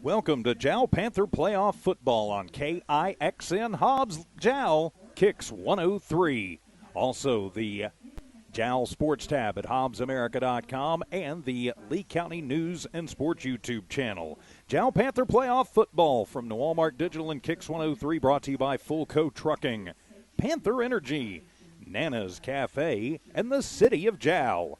Welcome to Jal Panther Playoff Football on KIXN. Hobbs Jal kicks 103. Also the Jal Sports tab at HobbsAmerica.com and the Lee County News and Sports YouTube channel. Jal Panther Playoff Football from New Walmart Digital and Kicks 103, brought to you by Fullco Trucking, Panther Energy, Nana's Cafe, and the City of Jal.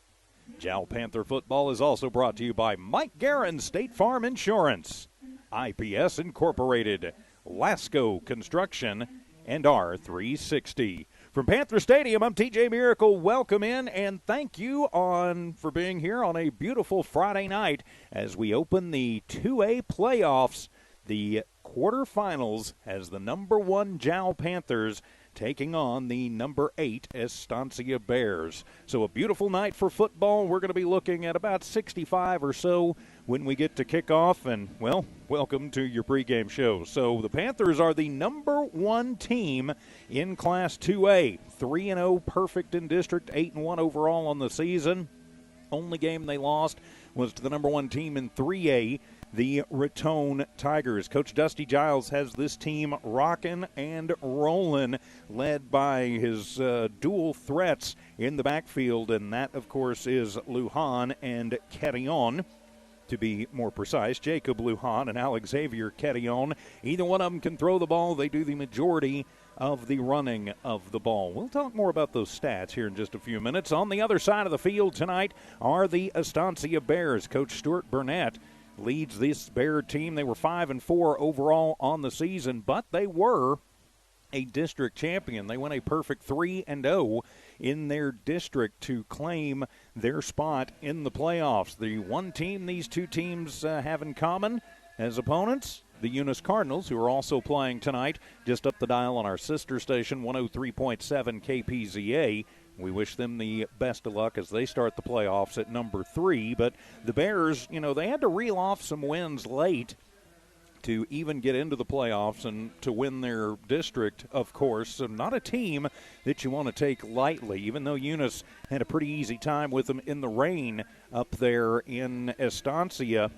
Jal Panther Football is also brought to you by Mike Guerin, State Farm Insurance, IPS Incorporated, Lasco Construction, and R360. From Panther Stadium, I'm TJ Miracle. Welcome in and thank you for being here on a beautiful Friday night as we open the 2A playoffs, the quarterfinals, as the number 1 Jal Panthers taking on the number 8 Estancia Bears. So a beautiful night for football. We're going to be looking at about 65 or so when we get to kickoff. And, well, welcome to your pregame show. So the Panthers are the number 1 team in Class 2A. 3-0, perfect in district, 8-1 overall on the season. Only game they lost was to the number 1 team in 3A, the Raton Tigers. Coach Dusty Giles has this team rocking and rolling, led by his dual threats in the backfield, and that, of course, is Lujan and Carrion. To be more precise, Jacob Lujan and Alex Xavier Carrion. Either one of them can throw the ball. They do the majority of the running of the ball. We'll talk more about those stats here in just a few minutes. On the other side of the field tonight are the Estancia Bears. Coach Stuart Burnett leads this Bear team. They were 5-4 overall on the season, but they were a district champion. They went a perfect 3-0 in their district to claim their spot in the playoffs. The one team these two teams have in common as opponents, the Eunice Cardinals, who are also playing tonight, just up the dial on our sister station, 103.7 KPZA. We wish them the best of luck as they start the playoffs at number 3. But the Bears, they had to reel off some wins late to even get into the playoffs and to win their district, of course. So not a team that you want to take lightly, even though Eunice had a pretty easy time with them in the rain up there in Estancia.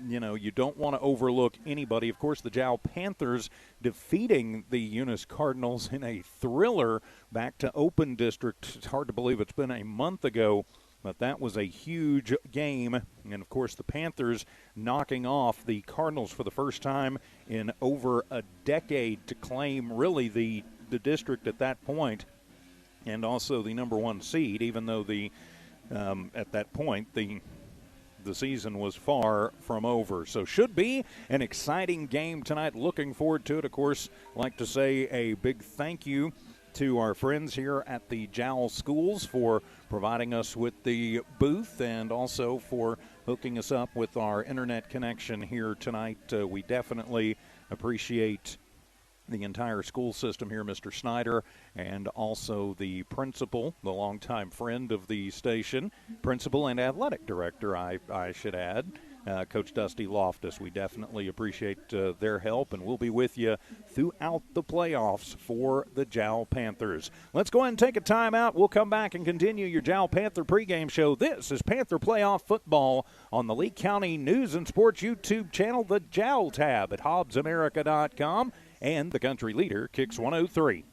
You don't want to overlook anybody. Of course, the Jal Panthers defeating the Eunice Cardinals in a thriller back to Open District. It's hard to believe it's been a month ago, but that was a huge game. And, of course, the Panthers knocking off the Cardinals for the first time in over a decade to claim really the district at that point, and also the number 1 seed, even though at that point the season was far from over. So should be an exciting game tonight. Looking forward to it. Of course, like to say a big thank you to our friends here at the Jal Schools for providing us with the booth and also for hooking us up with our internet connection here tonight. We definitely appreciate the entire school system here, Mr. Snyder, and also the principal, the longtime friend of the station, principal and athletic director, I should add, Coach Dusty Loftus. We definitely appreciate their help, and we'll be with you throughout the playoffs for the Jal Panthers. Let's go ahead and take a timeout. We'll come back and continue your Jal Panther pregame show. This is Panther Playoff Football on the Lee County News and Sports YouTube channel, the Jal tab at HobbsAmerica.com, and the country leader, Kicks 103.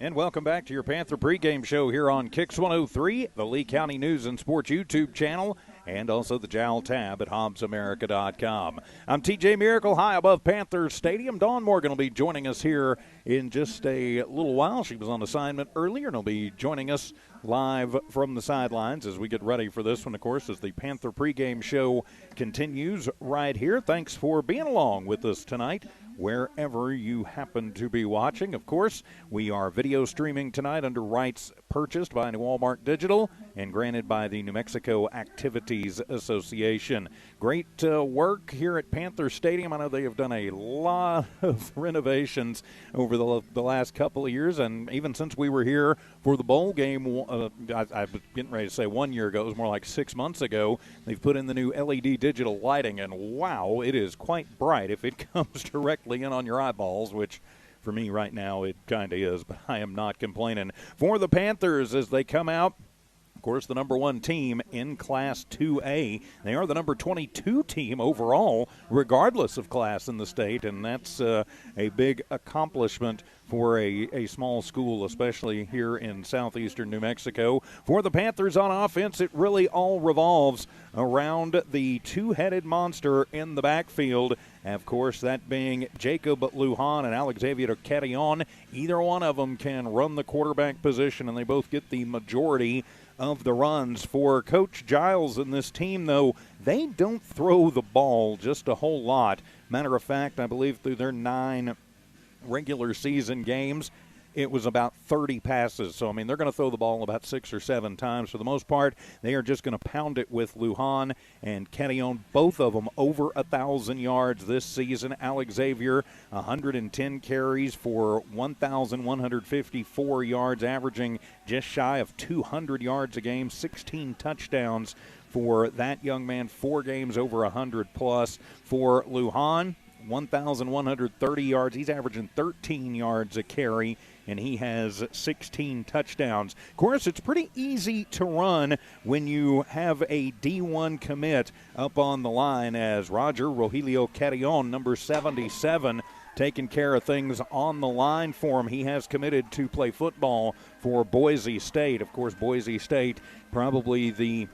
And welcome back to your Panther pregame show here on Kicks 103, the Lee County News and Sports YouTube channel, and also the Jal tab at HobbsAmerica.com. I'm TJ Miracle, high above Panthers Stadium. Dawn Morgan will be joining us here in just a little while. She was on assignment earlier and will be joining us live from the sidelines as we get ready for this one, of course, as the Panther pregame show continues right here. Thanks for being along with us tonight, wherever you happen to be watching. Of course, we are video streaming tonight under rights purchased by Walmart Digital and granted by the New Mexico Activities Association. Great work here at Panther Stadium. I know they have done a lot of renovations over the last couple of years, and even since we were here for the bowl game, I was getting ready to say 1 year ago, it was more like 6 months ago, they've put in the new LED digital lighting, and wow, it is quite bright if it comes directly in on your eyeballs, which for me right now it kind of is, but I am not complaining. For the Panthers as they come out, of course, the number 1 team in Class 2A. They are the number 22 team overall, regardless of class in the state, and that's a big accomplishment for a small school, especially here in southeastern New Mexico. For the Panthers on offense, it really all revolves around the two-headed monster in the backfield. Of course, that being Jacob Lujan and Alexavier Carrion. Either one of them can run the quarterback position, and they both get the majority of the runs. For Coach Giles and this team, though, they don't throw the ball just a whole lot. Matter of fact, I believe through their 9 regular season games, it was about 30 passes. So, I mean, they're going to throw the ball about 6 or 7 times. For the most part, they are just going to pound it with Lujan and Carrion, both of them over 1,000 yards this season. Alex Xavier, 110 carries for 1,154 yards, averaging just shy of 200 yards a game, 16 touchdowns for that young man, 4 games over 100 plus. For Lujan, 1,130 yards. He's averaging 13 yards a carry, and he has 16 touchdowns. Of course, it's pretty easy to run when you have a D1 commit up on the line, as Roger Rogelio Carrion, number 77, taking care of things on the line for him. He has committed to play football for Boise State. Of course, Boise State, probably the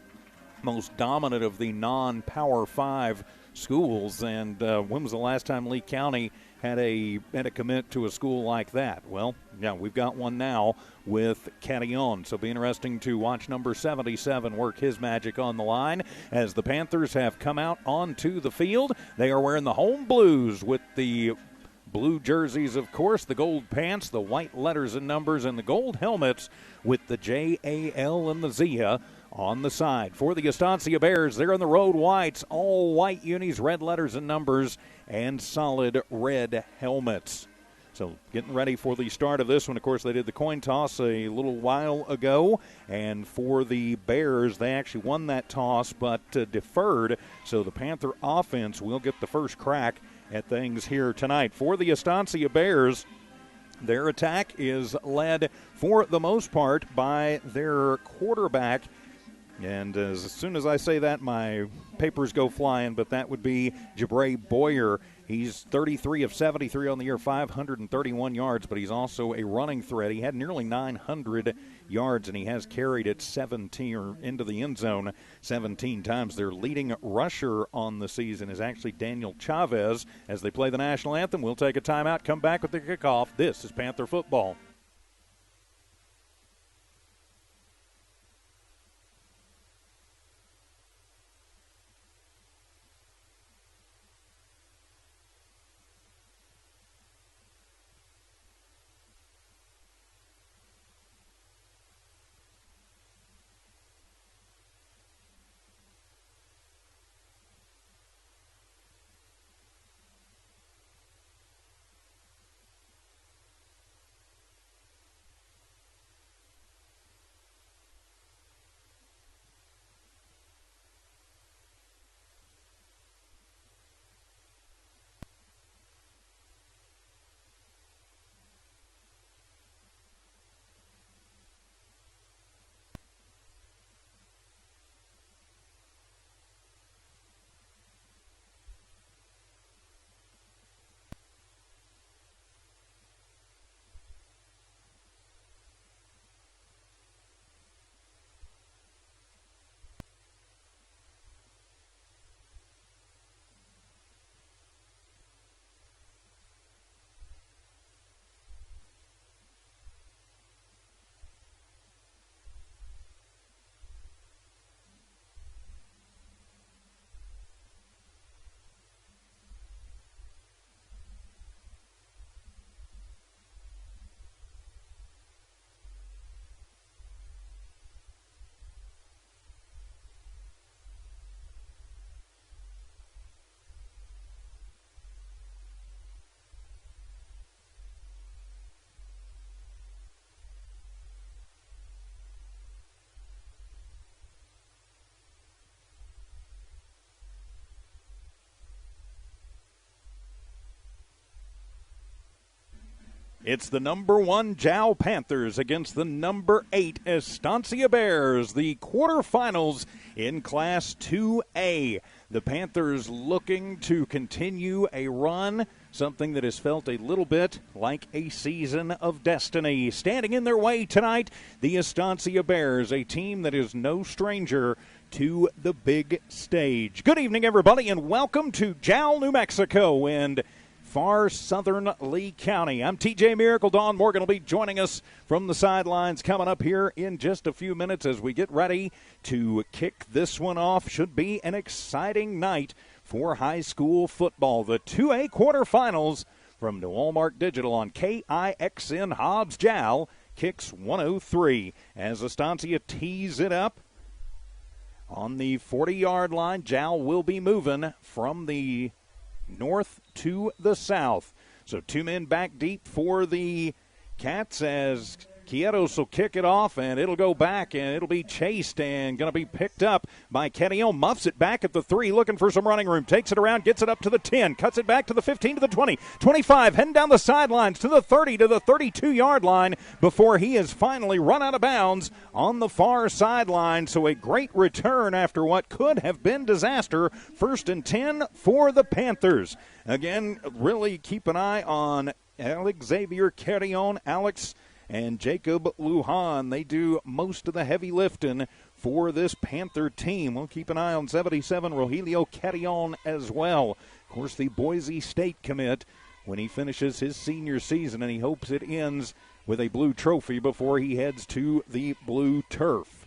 most dominant of the non-Power 5 schools, and when was the last time Lee County had a commit to a school like that? Well, yeah, we've got one now with Carrion, so be interesting to watch number 77 work his magic on the line as the Panthers have come out onto the field. They are wearing the home blues with the blue jerseys, of course, the gold pants, the white letters and numbers, and the gold helmets with the JAL and the Zia on the side. For the Estancia Bears, they're in the road whites, all white unis, red letters and numbers, and solid red helmets. So getting ready for the start of this one. Of course, they did the coin toss a little while ago, and for the Bears, they actually won that toss but deferred, so the Panther offense will get the first crack at things here tonight. For the Estancia Bears, their attack is led for the most part by their quarterback. And as soon as I say that, my papers go flying, but that would be Jabray Boyer. He's 33 of 73 on the year, 531 yards, but he's also a running threat. He had nearly 900 yards, and he has carried it 17 or into the end zone 17 times. Their leading rusher on the season is actually Daniel Chavez. As they play the national anthem, we'll take a timeout, come back with the kickoff. This is Panther football. It's the number 1 Jal Panthers against the number 8 Estancia Bears, the quarterfinals in Class 2A. The Panthers looking to continue a run, something that has felt a little bit like a season of destiny. Standing in their way tonight, the Estancia Bears, a team that is no stranger to the big stage. Good evening, everybody, and welcome to Jal, New Mexico, and far southern Lee County. I'm TJ Miracle. Dawn Morgan will be joining us from the sidelines coming up here in just a few minutes as we get ready to kick this one off. Should be an exciting night for high school football. The 2A quarterfinals from New Walmart Digital on KIXN Hobbs Jal kicks 103 as Estancia tees it up on the 40-yard line. Jal will be moving from the north to the south. So 2 men back deep for the Cats as Quietos will kick it off, and it'll go back, and it'll be chased and going to be picked up by Kettyon. Muffs it back at the 3, looking for some running room. Takes it around, gets it up to the 10, cuts it back to the 15, to the 20, 25, heading down the sidelines to the 30, to the 32-yard line before he is finally run out of bounds on the far sideline. So a great return after what could have been disaster. 1st and 10 for the Panthers. Again, really keep an eye on Xavier Kettyon, Alex and Jacob Lujan. They do most of the heavy lifting for this Panther team. We'll keep an eye on 77, Rogelio Kettyon as well. Of course, the Boise State commit when he finishes his senior season, and he hopes it ends with a blue trophy before he heads to the blue turf.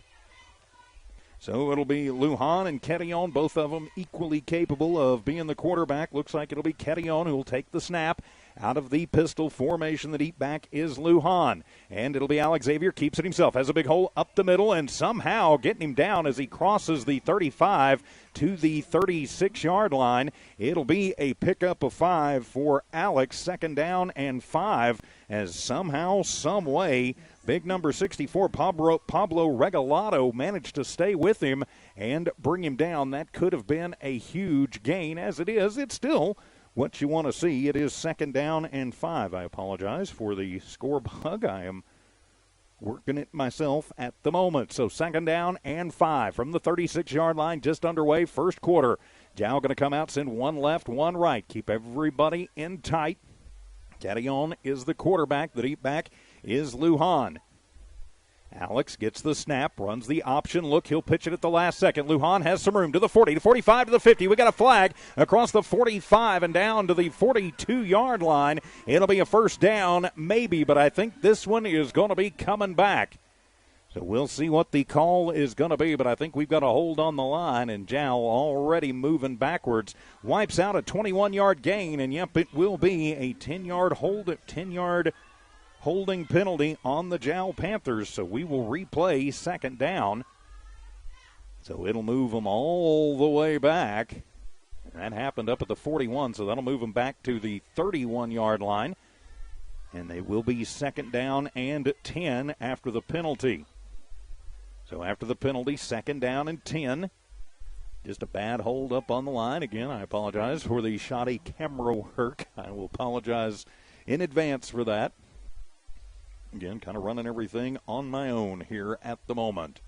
So it'll be Lujan and Kettyon, both of them equally capable of being the quarterback. Looks like it'll be Kettyon who will take the snap. Out of the pistol formation, the deep back is Lujan. And it'll be Alex Xavier, keeps it himself, has a big hole up the middle, and somehow getting him down as he crosses the 35 to the 36-yard line. It'll be a pickup of 5 for Alex, 2nd down and 5, as somehow, some way, big number 64, Pablo Regalado, managed to stay with him and bring him down. That could have been a huge gain. As it is, it's still what you want to see. It is 2nd down and 5. I apologize for the score bug. I am working it myself at the moment. So 2nd down and 5 from the 36-yard line, just underway, first quarter. Jal going to come out, send 1 left, 1 right. Keep everybody in tight. Kettyon is the quarterback. The deep back is Lujan. Alex gets the snap, runs the option look. He'll pitch it at the last second. Lujan has some room to the 40, to 45, to the 50. We got a flag across the 45 and down to the 42-yard line. It'll be a 1st down, maybe, but I think this one is going to be coming back. So we'll see what the call is going to be, but I think we've got a hold on the line, and Jal already moving backwards. Wipes out a 21-yard gain, and yep, it will be a 10-yard holding penalty on the Jal Panthers, so we will replay 2nd down. So it'll move them all the way back. That happened up at the 41, so that'll move them back to the 31-yard line. And they will be 2nd down and 10 after the penalty. So after the penalty, 2nd down and 10. Just a bad hold up on the line. Again, I apologize for the shoddy camera work. I will apologize in advance for that. Again, kind of running everything on my own here at the moment.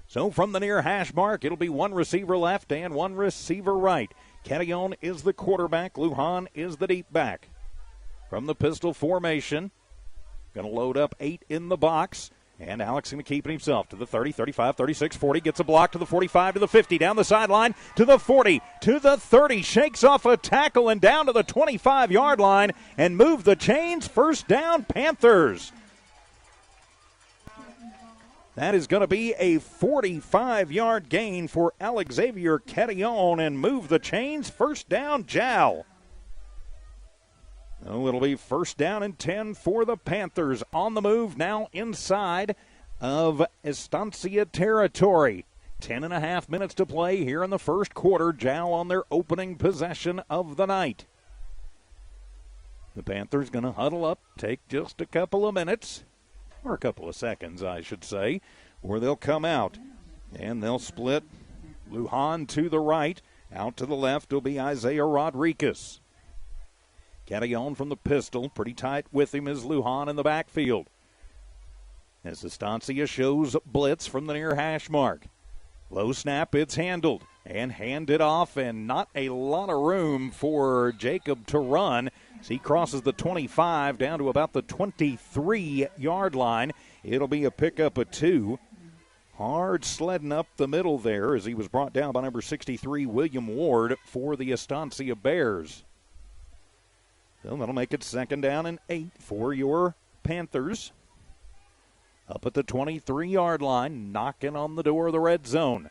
So from the near hash mark, it'll be 1 receiver left and 1 receiver right. Kettyon is the quarterback. Lujan is the deep back. From the pistol formation, going to load up 8 in the box. And Alex going to keep it himself to the 30, 35, 36, 40. Gets a block to the 45, to the 50. Down the sideline to the 40, to the 30. Shakes off a tackle and down to the 25-yard line. And move the chains. 1st down, Panthers. That is going to be a 45-yard gain for Alex Xavier Kettyon and move the chains. 1st down, Jal. Oh, it'll be 1st down and 10 for the Panthers. On the move now inside of Estancia territory. 10.5 minutes to play here in the first quarter. Jal on their opening possession of the night. The Panthers going to huddle up, take just a couple of minutes. Or a couple of seconds, I should say, where they'll come out. And they'll split Lujan to the right. Out to the left will be Isaiah Rodriguez. Cadillon from the pistol. Pretty tight with him is Lujan in the backfield. As Estancia shows blitz from the near hash mark. Low snap, it's handled and handed off, and not a lot of room for Jacob to run as he crosses the 25 down to about the 23-yard line. It'll be a pickup of 2. Hard sledding up the middle there as he was brought down by number 63, William Ward, for the Estancia Bears. So that'll make it 2nd down and 8 for your Panthers. Up at the 23-yard line, knocking on the door of the red zone.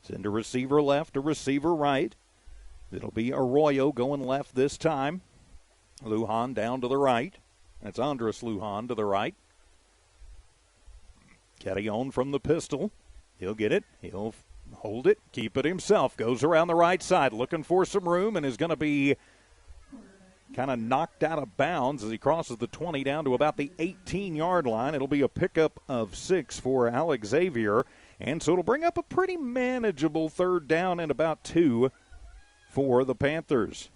Send a receiver left, a receiver right. It'll be Arroyo going left this time. Lujan down to the right. That's Andres Lujan to the right. Cadillon from the pistol. He'll get it. He'll hold it, keep it himself. Goes around the right side looking for some room and is going to be kind of knocked out of bounds as he crosses the 20 down to about the 18-yard line. It'll be a pickup of 6 for Alex Xavier. And so it'll bring up a pretty manageable 3rd down and about 2 for the Panthers.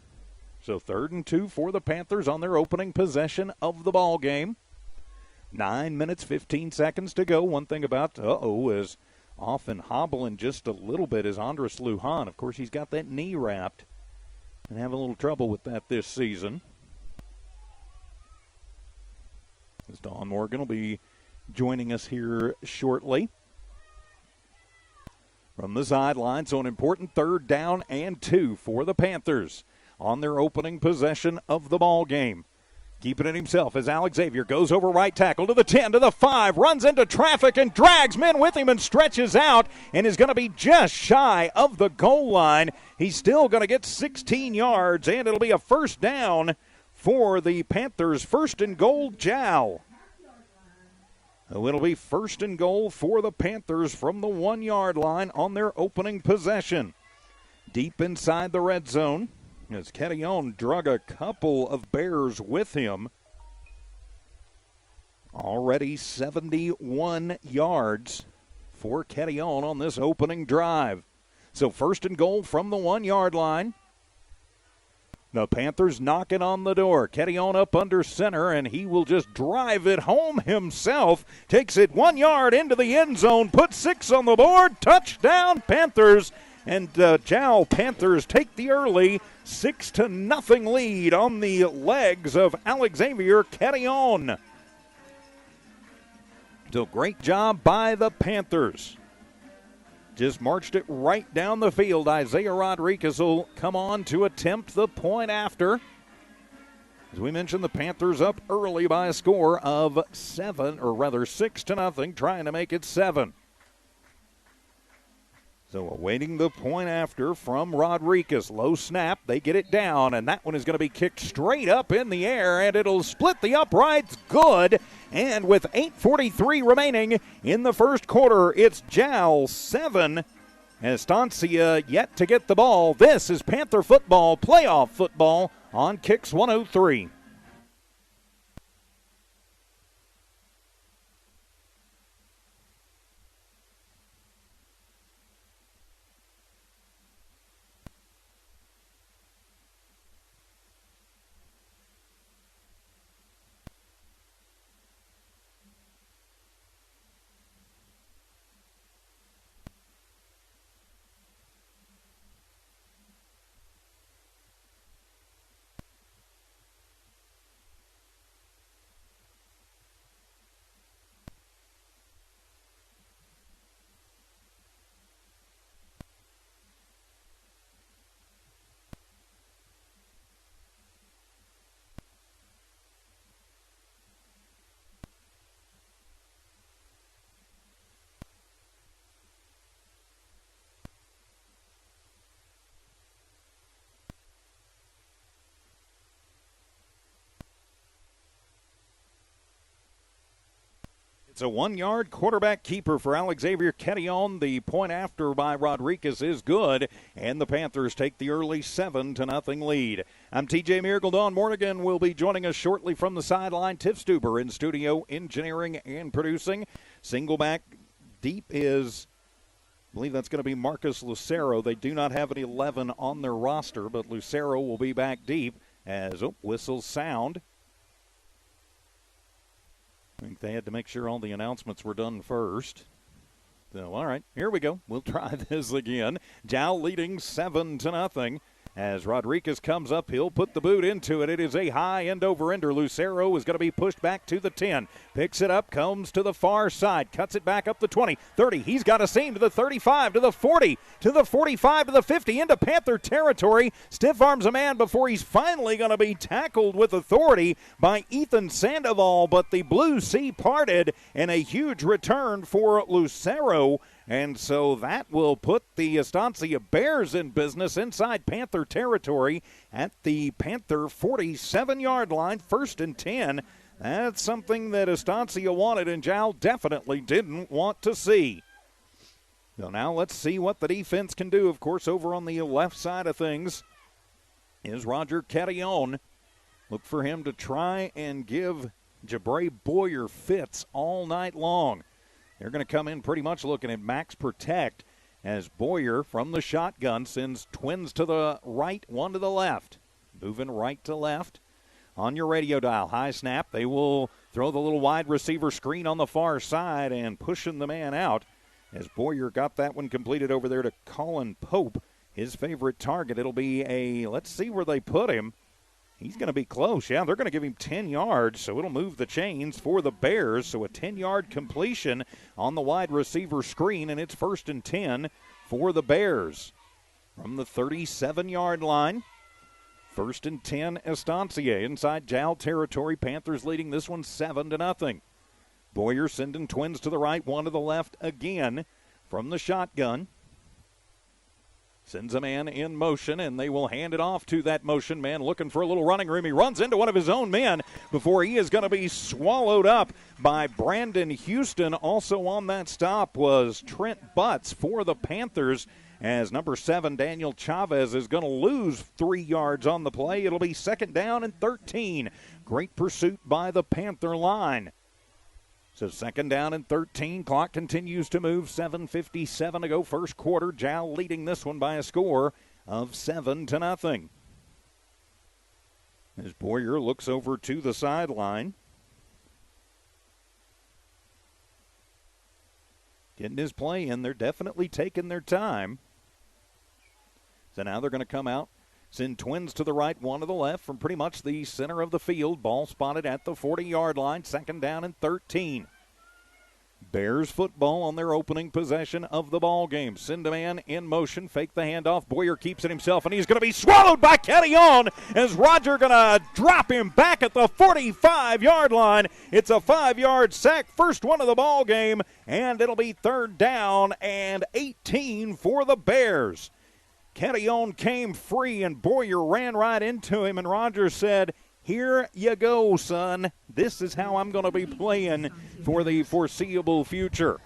So 3rd and 2 for the Panthers on their opening possession of the ball game. 9 minutes, 15 seconds to go. One thing about is off and hobbling just a little bit is Andres Lujan. Of course, he's got that knee wrapped and having a little trouble with that this season. As Don Morgan will be joining us here shortly. From the sideline, so an important 3rd down and 2 for the Panthers on their opening possession of the ball game. Keeping it himself as Alex Xavier goes over right tackle to the 10, to the 5, runs into traffic and drags men with him and stretches out and is going to be just shy of the goal line. He's still going to get 16 yards, and it'll be a 1st down for the Panthers. 1st and goal, Jal. It'll be 1st and goal for the Panthers from the 1-yard line on their opening possession. Deep inside the red zone, as Cadillon drug a couple of Bears with him. Already 71 yards for Cadillon on this opening drive. So 1st and goal from the 1-yard line. The Panthers knocking on the door. Cadillon up under center, and he will just drive it home himself. Takes it 1 yard into the end zone, puts 6 on the board. Touchdown, Panthers. And Jal Panthers take the early 6-0 lead on the legs of Alex Xavier Cadillon. So great job by the Panthers. Just marched it right down the field. Isaiah Rodriguez will come on to attempt the point after. As we mentioned, the Panthers up early by a score of 6-0, trying to make it 7. So awaiting the point after from Rodriguez. Low snap, they get it down, and that one is going to be kicked straight up in the air, and it'll split the uprights. Good. And with 8:43 remaining in the first quarter, it's Jal 7. Estancia yet to get the ball. This is Panther football, playoff football on Kicks 103. It's a 1-yard quarterback keeper for Alex Xavier Cadillon. The point after by Rodriguez is good, and the Panthers take the early 7-0 lead. I'm TJ Miracle. Don Morgan will be joining us shortly from the sideline. Tiff Stuber in studio, engineering and producing. Single back deep is, I believe that's going to be Marcus Lucero. They do not have an 11 on their roster, but Lucero will be back deep. as whistles sound. I think they had to make sure all the announcements were done first. So, all right, here we go. We'll try this again. Jal leading 7-0. As Rodriguez comes up, he'll put the boot into it. It is a high end-over-ender. Lucero is going to be pushed back to the 10. Picks it up, comes to the far side, cuts it back up the 20, 30. He's got a seam to the 35, to the 40, to the 45, to the 50, into Panther territory. Stiff arms a man before he's finally going to be tackled with authority by Ethan Sandoval, but the blue sea parted and a huge return for Lucero. And so that will put the Estancia Bears in business inside Panther territory at the Panther 47-yard line, 1st and 10. That's something that Estancia wanted and Jal definitely didn't want to see. So now let's see what the defense can do. Of course, over on the left side of things is Roger Carrion. Look for him to try and give Jabray Boyer fits all night long. They're going to come in pretty much looking at max protect as Boyer from the shotgun sends twins to the right, one to the left. Moving right to left. On your radio dial, high snap. They will throw the little wide receiver screen on the far side and pushing the man out as Boyer got that one completed over there to Colin Pope, his favorite target. It'll be let's see where they put him. He's going to be close. Yeah, they're going to give him 10 yards, so it'll move the chains for the Bears. So a 10-yard completion on the wide receiver screen, and it's 1st and 10 for the Bears. From the 37-yard line, 1st and 10 Estancia inside Jal territory. Panthers leading this one 7-0. Boyer sending twins to the right, one to the left again from the shotgun. Sends a man in motion, and they will hand it off to that motion man looking for a little running room. He runs into one of his own men before he is going to be swallowed up by Brandon Houston. Also on that stop was Trent Butts for the Panthers, as number 7, Daniel Chavez, is going to lose 3 yards on the play. It'll be 2nd down and 13. Great pursuit by the Panther line. So 2nd down and 13. Clock continues to move. 7:57 to go. First quarter. Jal leading this one by a score of 7-0. As Boyer looks over to the sideline. Getting his play in. They're definitely taking their time. So now they're going to come out. Send twins to the right, one to the left from pretty much the center of the field. Ball spotted at the 40-yard line. 2nd down and 13. Bears football on their opening possession of the ball game. Send a man in motion, fake the handoff. Boyer keeps it himself, and he's going to be swallowed by Carrion as Roger going to drop him back at the 45-yard line. It's a 5-yard sack, first one of the ball game, and it'll be 3rd down and 18 for the Bears. Carrion came free, and Boyer ran right into him, and Rogers said, "Here you go, son. This is how I'm going to be playing for the foreseeable future."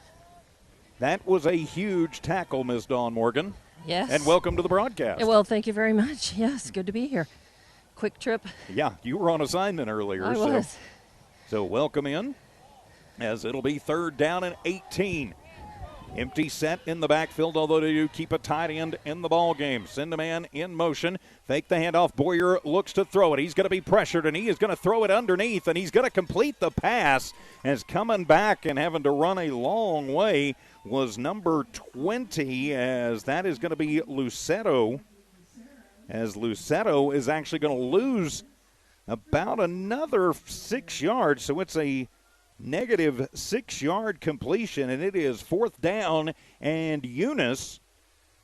That was a huge tackle, Ms. Dawn Morgan. Yes. And welcome to the broadcast. Well, thank you very much. Yes, good to be here. Quick trip. Yeah, you were on assignment earlier. I was. So welcome in, as it'll be 3rd down and 18. Empty set in the backfield, although they do keep a tight end in the ball game. Send a man in motion. Fake the handoff. Boyer looks to throw it. He's going to be pressured, and he is going to throw it underneath, and he's going to complete the pass. As coming back and having to run a long way was number 20, as that is going to be Lucero. As Lucero is actually going to lose about another 6 yards, so it's a negative 6-yard completion, and it is 4th down and Eunice,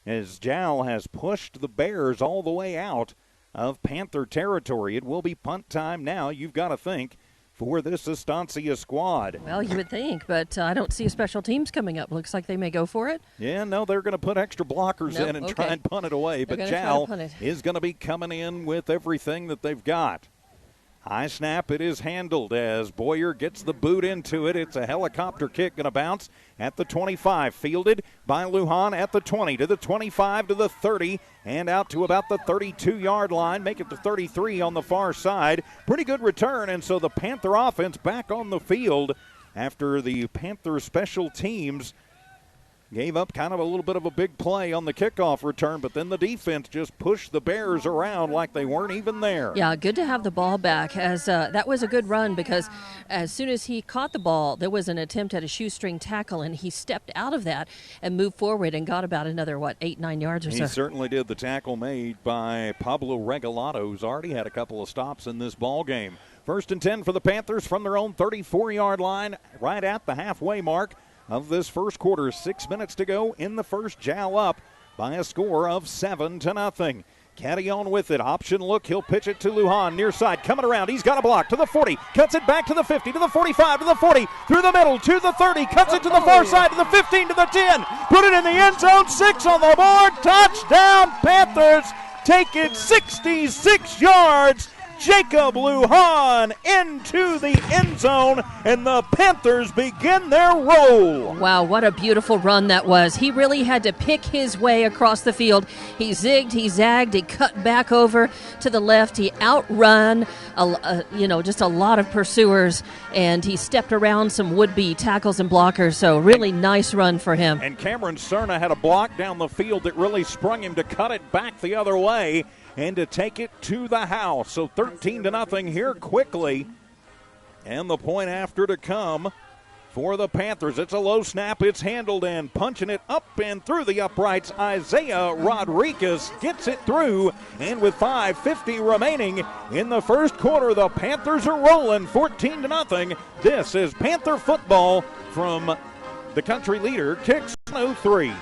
as Jal has pushed the Bears all the way out of Panther territory. It will be punt time now, you've got to think, for this Estancia squad. Well, you would think, but I don't see a special teams coming up. Looks like they may go for it. Yeah, no, they're going to put extra blockers in and try and punt it away, but Jal is going to be coming in with everything that they've got. High snap, it is handled as Boyer gets the boot into it. It's a helicopter kick, going to bounce at the 25. Fielded by Lujan at the 20, to the 25, to the 30, and out to about the 32-yard line. Make it to 33 on the far side. Pretty good return, and so the Panther offense back on the field after the Panther special teams gave up kind of a little bit of a big play on the kickoff return, but then the defense just pushed the Bears around like they weren't even there. Yeah, good to have the ball back. As that was a good run because as soon as he caught the ball, there was an attempt at a shoestring tackle, and he stepped out of that and moved forward and got about another, 8-9 yards or so. He certainly did. The tackle made by Pablo Regalado, who's already had a couple of stops in this ball game. 1st and 10 for the Panthers from their own 34-yard line, right at the halfway mark of this first quarter. 6 minutes to go in the first. Jal up by a score of 7-0. Caddy on with it. Option look. He'll pitch it to Lujan. Near side. Coming around. He's got a block to the 40. Cuts it back to the 50, to the 45, to the 40. Through the middle to the 30. Cuts it to the far side to the 15, to the 10. Put it in the end zone. 6 on the board. Touchdown Panthers. Take it 66 yards. Jacob Lujan into the end zone, and the Panthers begin their roll. Wow, what a beautiful run that was. He really had to pick his way across the field. He zigged, he zagged, he cut back over to the left. He outrun, just a lot of pursuers, and he stepped around some would-be tackles and blockers. So really nice run for him. And Cameron Cerna had a block down the field that really sprung him to cut it back the other way and to take it to the house. So 13-0 here quickly. And the point after to come for the Panthers. It's a low snap. It's handled, and punching it up and through the uprights. Isaiah Rodriguez gets it through. And with 5:50 remaining in the first quarter, the Panthers are rolling 14-0. This is Panther football from the country leader, Kicks 103.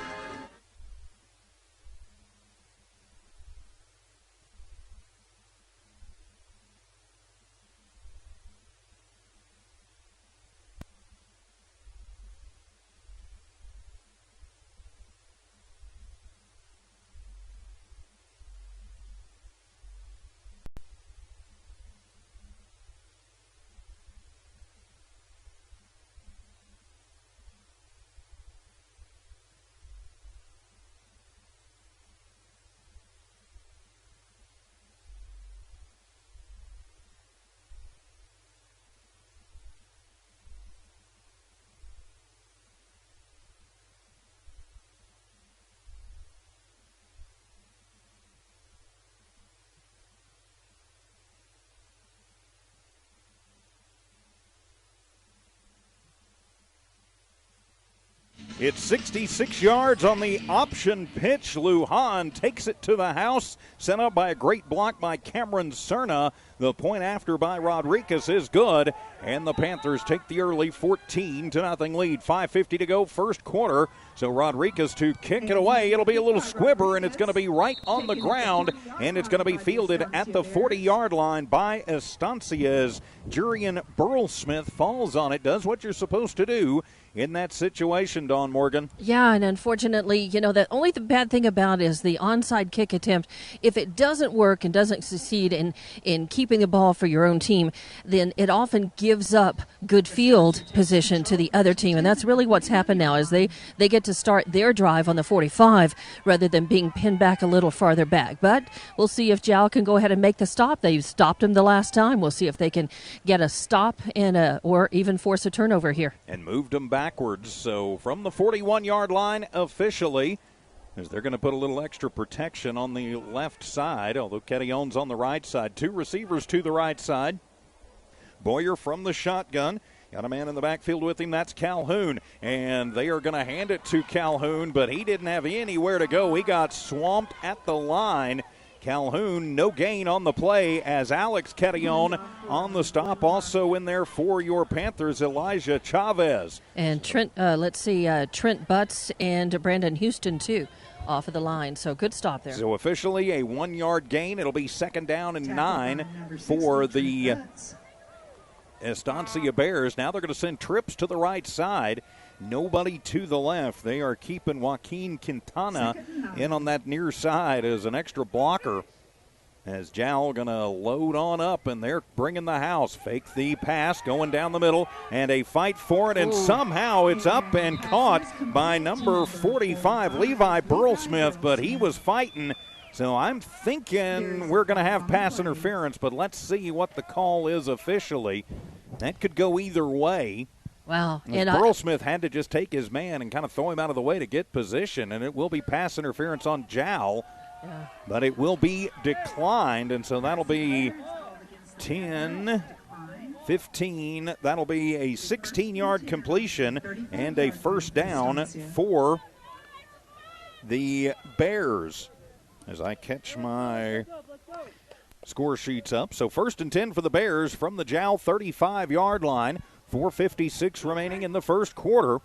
It's 66 yards on the option pitch. Lujan takes it to the house, sent up by a great block by Cameron Cerna. The point after by Rodriguez is good, and the Panthers take the early 14-0 lead. 5:50 to go, first quarter. So Rodriguez to kick it away. It'll be a little squibber, and it's going to be right on the ground, and it's going to be fielded at the 40-yard line by Estancia as Jurian Burlsmith falls on it, does what you're supposed to do in that situation, Dawn Morgan. Yeah, and unfortunately, the only bad thing about it is the onside kick attempt. If it doesn't work and doesn't succeed in keeping the ball for your own team, then it often gives up good field position to the other team, and that's really what's happened now is they get to start their drive on the 45 rather than being pinned back a little farther back. But we'll see if Jal can go ahead and make the stop. They've stopped him the last time. We'll see if they can get a stop or even force a turnover here. And moved him backwards. So from the 41-yard line officially, as they're going to put a little extra protection on the left side, although Quetion's on the right side. Two receivers to the right side. Boyer from the shotgun. Got a man in the backfield with him. That's Calhoun. And they are going to hand it to Calhoun, but he didn't have anywhere to go. He got swamped at the line. Calhoun, no gain on the play as Alex Quetion on the stop. Also in there for your Panthers, Elijah Chavez. And Trent Butts and Brandon Houston, too, off of the line. So good stop there. So officially a 1-yard gain. It'll be 2nd down and 9 for the Estancia Bears. Now they're going to send trips to the right side. Nobody to the left. They are keeping Joaquin Quintana in on that near side as an extra blocker. As Jal going to load on up, and they're bringing the house. Fake the pass, going down the middle, and a fight for it, and somehow it's up and caught by number 45, Levi Burlsmith, but he was fighting. So I'm thinking we're going to have pass interference, but let's see what the call is officially. That could go either way. Wow. And Burl Smith had to just take his man and kind of throw him out of the way to get position, and it will be pass interference on Jal, but it will be declined, and so that'll be 10, 15. That'll be a 16-yard completion and a first down for the Bears. As I catch my score sheets up. So 1st and 10 for the Bears from the Jal 35-yard line. 4:56 remaining in the first quarter.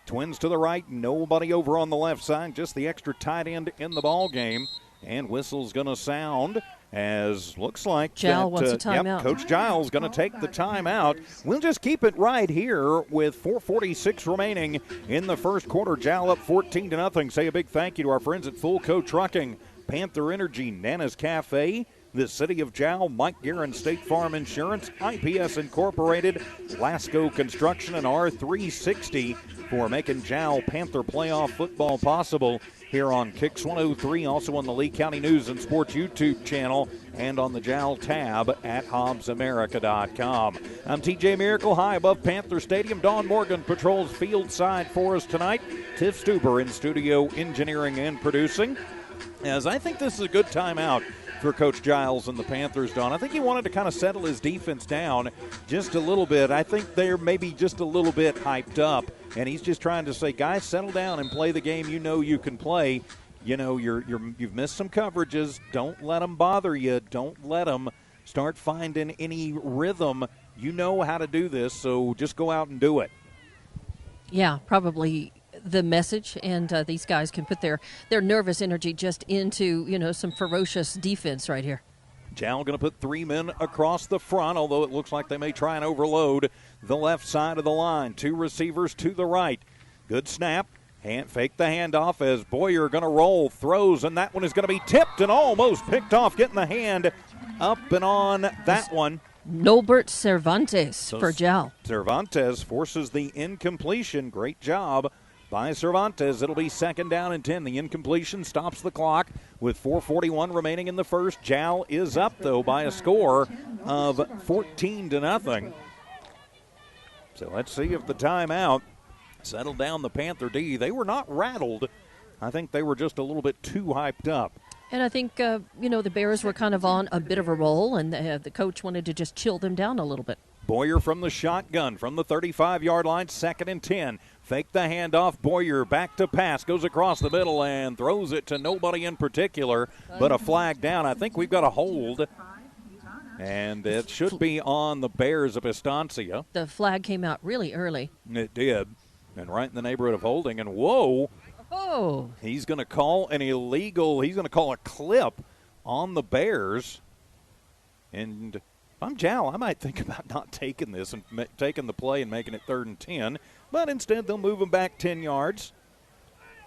Twins to the right, nobody over on the left side, just the extra tight end in the ball game. And whistle's going to sound as looks like Jal wants a timeout. Coach Giles going to take the timeout. We'll just keep it right here with 4:46 remaining in the first quarter. Jal up 14-0. Say a big thank you to our friends at Full Coat Trucking, Panther Energy, Nana's Cafe, the City of Jal, Mike Guerin State Farm Insurance, IPS Incorporated, Lasco Construction, and R360 for making Jal Panther playoff football possible here on Kicks 103, also on the Lee County News and Sports YouTube channel and on the Jal tab at HobbsAmerica.com. I'm TJ Miracle, high above Panther Stadium. Dawn Morgan patrols field side for us tonight. Tiff Stuber in studio engineering and producing. As I think this is a good timeout for Coach Giles and the Panthers, Don. I think he wanted to kind of settle his defense down just a little bit. I think they're maybe just a little bit hyped up, and he's just trying to say, guys, settle down and play the game you know you can play. You know, you've missed some coverages. Don't let them bother you. Don't let them start finding any rhythm. You know how to do this, so just go out and do it. Yeah, probably the message, and these guys can put their nervous energy just into, some ferocious defense right here. Jal going to put 3 men across the front, although it looks like they may try and overload the left side of the line. 2 receivers to the right. Good snap. Fake the handoff as Boyer going to roll, throws, and that one is going to be tipped and almost picked off, getting the hand up and on that one. Nolbert Cervantes for Jal. Cervantes forces the incompletion. Great job by Cervantes. It'll be 2nd down and 10. The incompletion stops the clock with 4:41 remaining in the first. Jal is up, though, by a score of 14-0. So let's see if the timeout settled down the Panther D. They were not rattled. I think they were just a little bit too hyped up. And I think, the Bears were kind of on a bit of a roll, and the coach wanted to just chill them down a little bit. Boyer from the shotgun from the 35-yard line, 2nd and 10. Fake the handoff. Boyer back to pass. Goes across the middle and throws it to nobody in particular, but a flag down. I think we've got a hold, and it should be on the Bears of Estancia. The flag came out really early. It did, and right in the neighborhood of holding. And whoa, he's going to call an illegal. He's going to call a clip on the Bears. And if I'm Jal, I might think about not taking this and taking the play and making it 3rd and 10. But instead, they'll move him back 10 yards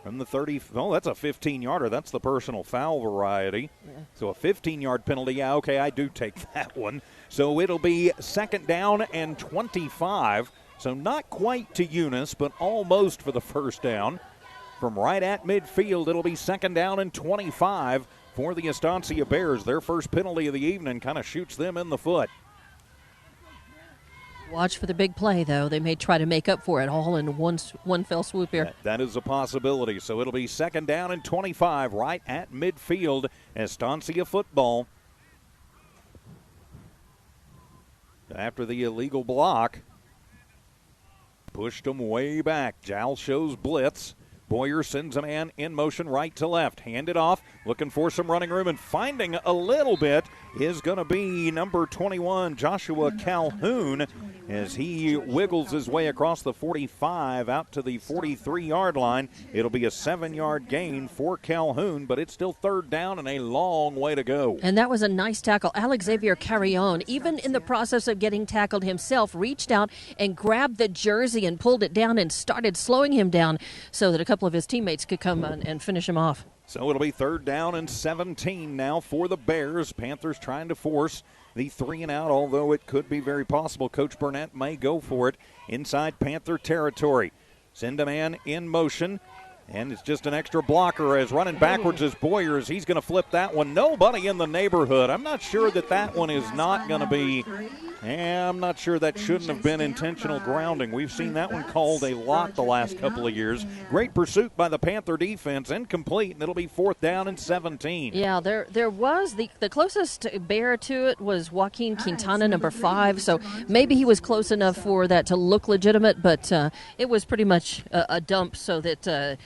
from the 30. Oh, that's a 15-yarder. That's the personal foul variety. Yeah. So a 15-yard penalty. Yeah, okay, I do take that one. So it'll be 2nd down and 25. So not quite to Eunice, but almost for the first down. From right at midfield, it'll be 2nd down and 25 for the Estancia Bears. Their first penalty of the evening kind of shoots them in the foot. Watch for the big play, though. They may try to make up for it all in one fell swoop here. That is a possibility. So it'll be 2nd down and 25 right at midfield. Estancia football. After the illegal block, pushed them way back. Jal shows blitz. Boyer sends a man in motion right to left. Hand it off, looking for some running room, and finding a little bit is going to be number 21, Joshua Calhoun, as he wiggles his way across the 45 out to the 43-yard line. It'll be a 7-yard gain for Calhoun, but it's still 3rd down and a long way to go. And that was a nice tackle. Alex Xavier Carrion, even in the process of getting tackled himself, reached out and grabbed the jersey and pulled it down and started slowing him down so that a couple of his teammates could come and finish him off. So it'll be 3rd down and 17 now for the Bears. Panthers trying to force the 3-and-out, although it could be very possible Coach Burnett may go for it inside Panther territory. Send a man in motion, and it's just an extra blocker as running backwards as Boyers. He's going to flip that one. Nobody in the neighborhood. I'm not sure that one is not going to be And I'm not sure that shouldn't have been intentional grounding. We've seen that one called a lot the last couple of years. Great pursuit by the Panther defense, incomplete, and it'll be 4th down and 17. Yeah, there was the closest bear to it was Joaquin Quintana, number 5, so maybe he was close enough for that to look legitimate, but it was pretty much a dump so that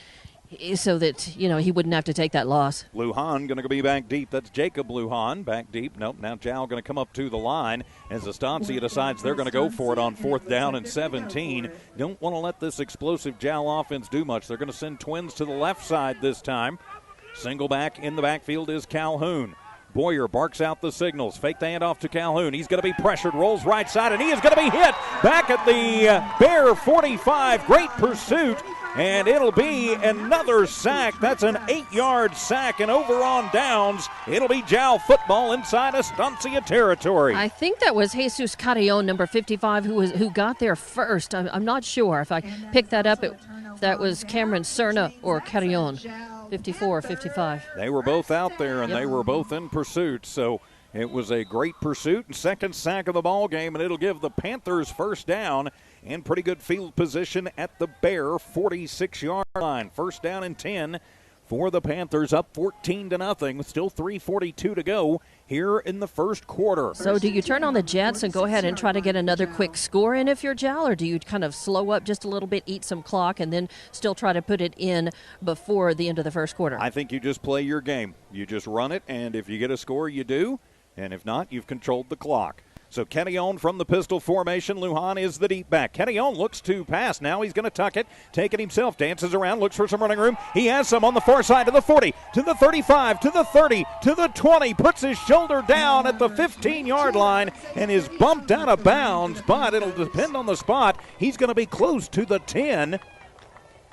he wouldn't have to take that loss. Lujan going to be back deep. That's Jacob Lujan back deep. Nope, now Jal going to come up to the line as Estancia decides they're going to go for it on 4th down and 17. Don't want to let this explosive Jal offense do much. They're going to send twins to the left side this time. Single back in the backfield is Calhoun. Boyer barks out the signals. Fake the handoff to Calhoun. He's going to be pressured, rolls right side, and he is going to be hit back at the Bear 45. Great pursuit, and it'll be another sack. That's an 8-yard sack, and over on downs, it'll be Jal Football inside Estancia territory. I think that was Jesus Carrion, number 55, who got there first. I'm not sure. If I picked that up, that was Cameron Cerna or Carrion. 54, 55. They were both out there, and they were both in pursuit, so it was a great pursuit and second sack of the ball game, and it'll give the Panthers 1st down and pretty good field position at the Bear 46-yard line. 1st down and 10 for the Panthers, up 14-0 with still 3:42 to go here in the first quarter. So do you turn on the Jets and go ahead and try to get another quick score in if you're Jal, or do you kind of slow up just a little bit, eat some clock, and then still try to put it in before the end of the first quarter? I think you just play your game. You just run it, and if you get a score, you do, and if not, you've controlled the clock. So Kenyon from the pistol formation. Lujan is the deep back. Kenyon looks to pass. Now he's going to tuck it. Take it himself. Dances around. Looks for some running room. He has some on the far side to the 40, to the 35, to the 30, to the 20. Puts his shoulder down at the 15-yard line and is bumped out of bounds, but it'll depend on the spot. He's going to be close to the 10.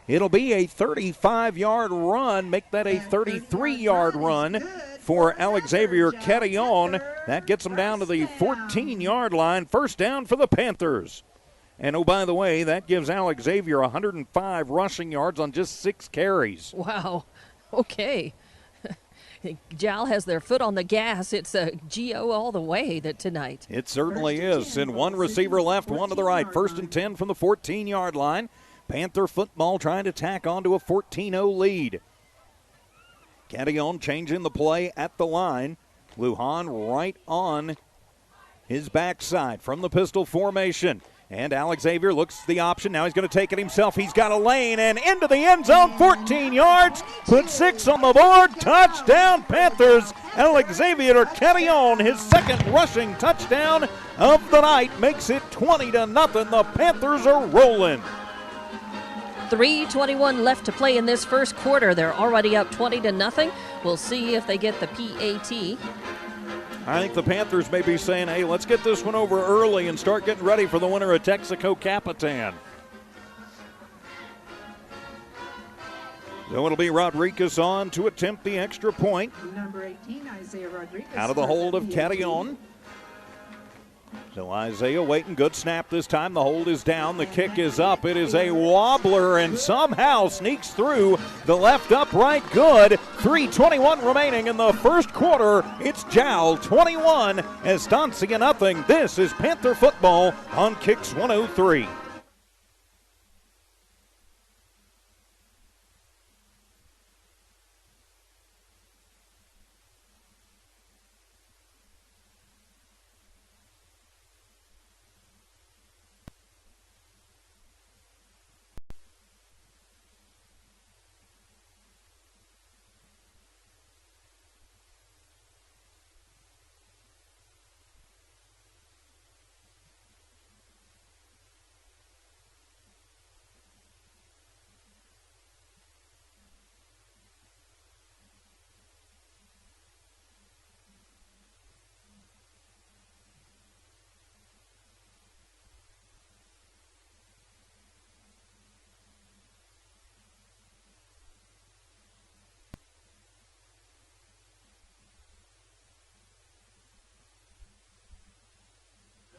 It'll be a 35-yard run. Make that a 33-yard run for Alexavier Carrion. That gets him down to the 14-yard line. 1st down for the Panthers. And, oh, by the way, that gives Alexavier 105 rushing yards on just 6 carries. Wow. Okay. Jal has their foot on the gas. It's a GO all the way tonight. It certainly is. And one receiver left, one to the right. 1st and 10 from the 14-yard line. Panther football trying to tack on to a 14-0 lead. Carrion changing the play at the line. Lujan right on his backside from the pistol formation. And Alexavier looks the option. Now he's going to take it himself. He's got a lane and into the end zone. 14 yards. Put 6 on the board. Touchdown Panthers. Alexavier Carrion, his 2nd rushing touchdown of the night, makes it 20-0. The Panthers are rolling. 3:21 left to play in this first quarter. They're already up 20-0. We'll see if they get the PAT. I think the Panthers may be saying, hey, let's get this one over early and start getting ready for the winner of Texaco Capitan. So it'll be Rodriguez on to attempt the extra point. Number 18, Isaiah Rodriguez. Out of the hold of Carrion. So Isaiah waiting, good snap this time. The hold is down, the kick is up. It is a wobbler and somehow sneaks through the left upright. Good. 3:21 remaining in the first quarter. It's Jal 21, Estancia nothing. This is Panther football on Kicks 103.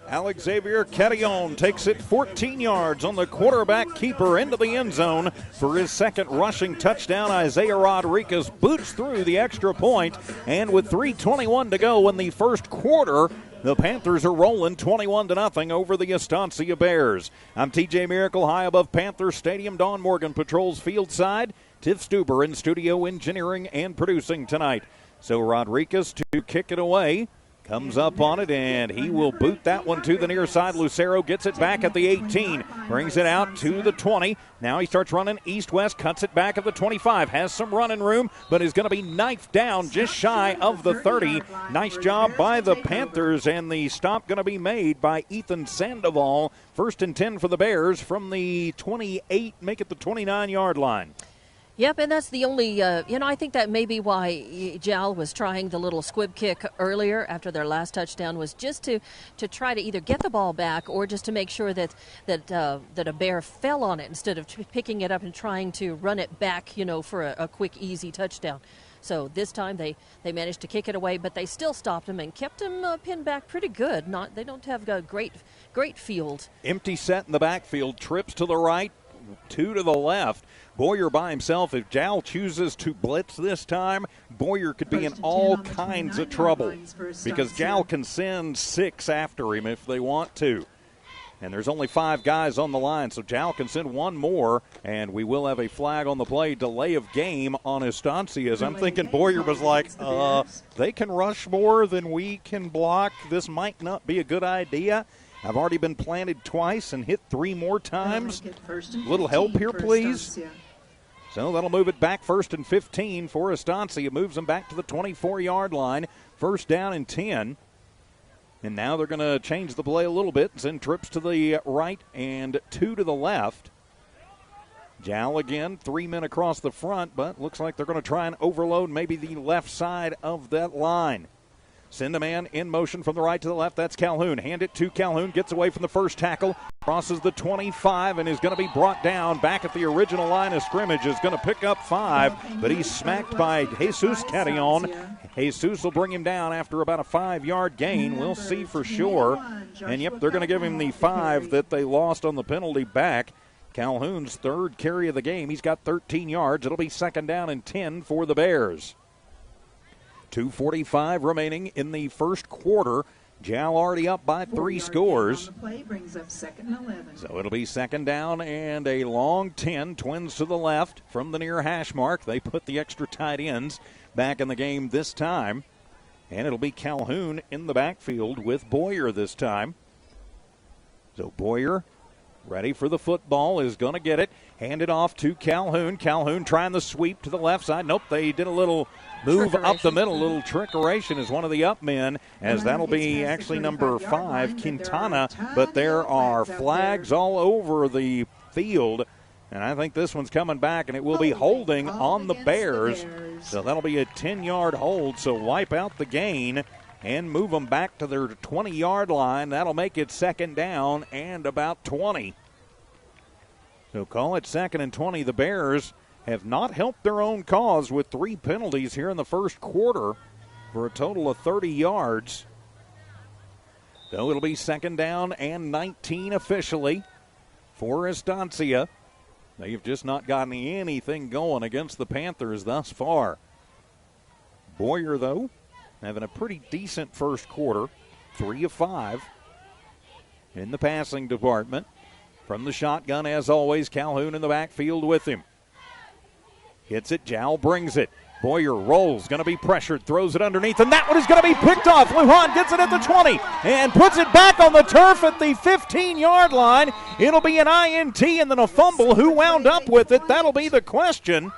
Alexavier Carrion takes it 14 yards on the quarterback keeper into the end zone for his 2nd rushing touchdown. Isaiah Rodriguez boots through the extra point, and with 3:21 to go in the first quarter, The Panthers are rolling 21-0 over the Estancia Bears. I'm TJ Miracle, high above Panther Stadium. Don Morgan patrols field side. Tiff Stuber in studio engineering and producing tonight. So Rodriguez to kick it away. Comes up on it, and he will boot that one to the near side. Lucero gets it back at the 18, brings it out to the 20. Now he starts running east-west, cuts it back at the 25. Has some running room, but is going to be knifed down just shy of the 30. Nice job by the Panthers, and the stop going to be made by Ethan Sandoval. 1st and 10 for the Bears from the 28, make it the 29-yard line. Yep, and that's the only, I think that may be why Jal was trying the little squib kick earlier after their last touchdown, was just to try to either get the ball back or just to make sure that a Bear fell on it instead of picking it up and trying to run it back, for a quick, easy touchdown. So this time they managed to kick it away, but they still stopped him and kept him pinned back pretty good. They don't have a great field. Empty set in the backfield, trips to the right, 2 to the left. Boyer by himself. If Jal chooses to blitz this time, Boyer could be in all kinds of trouble because Jal can send 6 after him if they want to. And there's only 5 guys on the line, so Jal can send 1 more, and we will have a flag on the play, delay of game on Estancia. I'm thinking Boyer was like, they can rush more than we can block. This might not be a good idea. I've already been planted twice and hit 3 more times. Little help here, please. So that'll move it back 1st and 15 for Estancia. Moves them back to the 24-yard line. 1st down and 10. And now they're going to change the play a little bit. Send trips to the right and 2 to the left. Jal again, 3 men across the front, but looks like they're going to try and overload maybe the left side of that line. Send a man in motion from the right to the left. That's Calhoun. Hand it to Calhoun. Gets away from the first tackle. Crosses the 25 and is going to be brought down back at the original line of scrimmage. Is going to pick up 5, but he's smacked by Jesus Carrion. Jesus will bring him down after about a 5-yard gain. We'll see for sure. And, yep, they're going to give him the 5 that they lost on the penalty back. Calhoun's 3rd carry of the game. He's got 13 yards. It'll be 2nd down and 10 for the Bears. 2:45 remaining in the first quarter. Jal already up by 3 scores. So it'll be 2nd down and a long 10. Twins to the left from the near hash mark. They put the extra tight ends back in the game this time. And it'll be Calhoun in the backfield with Boyer this time. So Boyer, ready for the football, is going to get it. Hand it off to Calhoun. Calhoun trying the sweep to the left side. Nope, they did a little move up the middle. A little trickeration is one of the up men, as that'll be actually number 5, Quintana. But there are flags all over the field. And I think this one's coming back, and it will be holding on the Bears. So that'll be a 10-yard hold. So wipe out the gain and move them back to their 20-yard line. That'll make it 2nd down and about 20. So call it 2nd and 20. The Bears have not helped their own cause with 3 penalties here in the first quarter for a total of 30 yards. So it'll be 2nd down and 19 officially for Estancia. They've just not gotten anything going against the Panthers thus far. Boyer, though, having a pretty decent first quarter, 3 of 5 in the passing department. From the shotgun, as always, Calhoun in the backfield with him. Hits it, Jal brings it. Boyer rolls, going to be pressured, throws it underneath, and that one is going to be picked off. Lujan gets it at the 20 and puts it back on the turf at the 15-yard line. It'll be an INT and then a fumble. Who wound up with it? That'll be the question.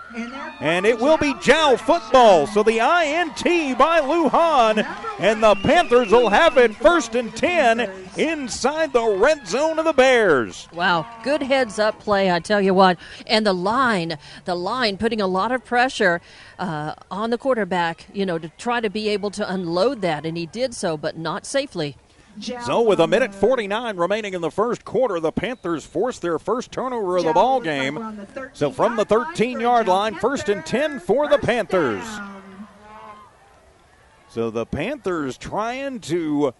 And it will be Jal Football. So the INT by Lujan, and the Panthers will have it 1st and 10 inside the red zone of the Bears. Wow, good heads-up play, I tell you what. And the line putting a lot of pressure on the quarterback, to try to be able to unload that, and he did so, but not safely. So with 1:49 remaining in the first quarter, the Panthers forced their first turnover of the ball game. So from the 13-yard line, 1st and 10 for the Panthers. So the Panthers trying to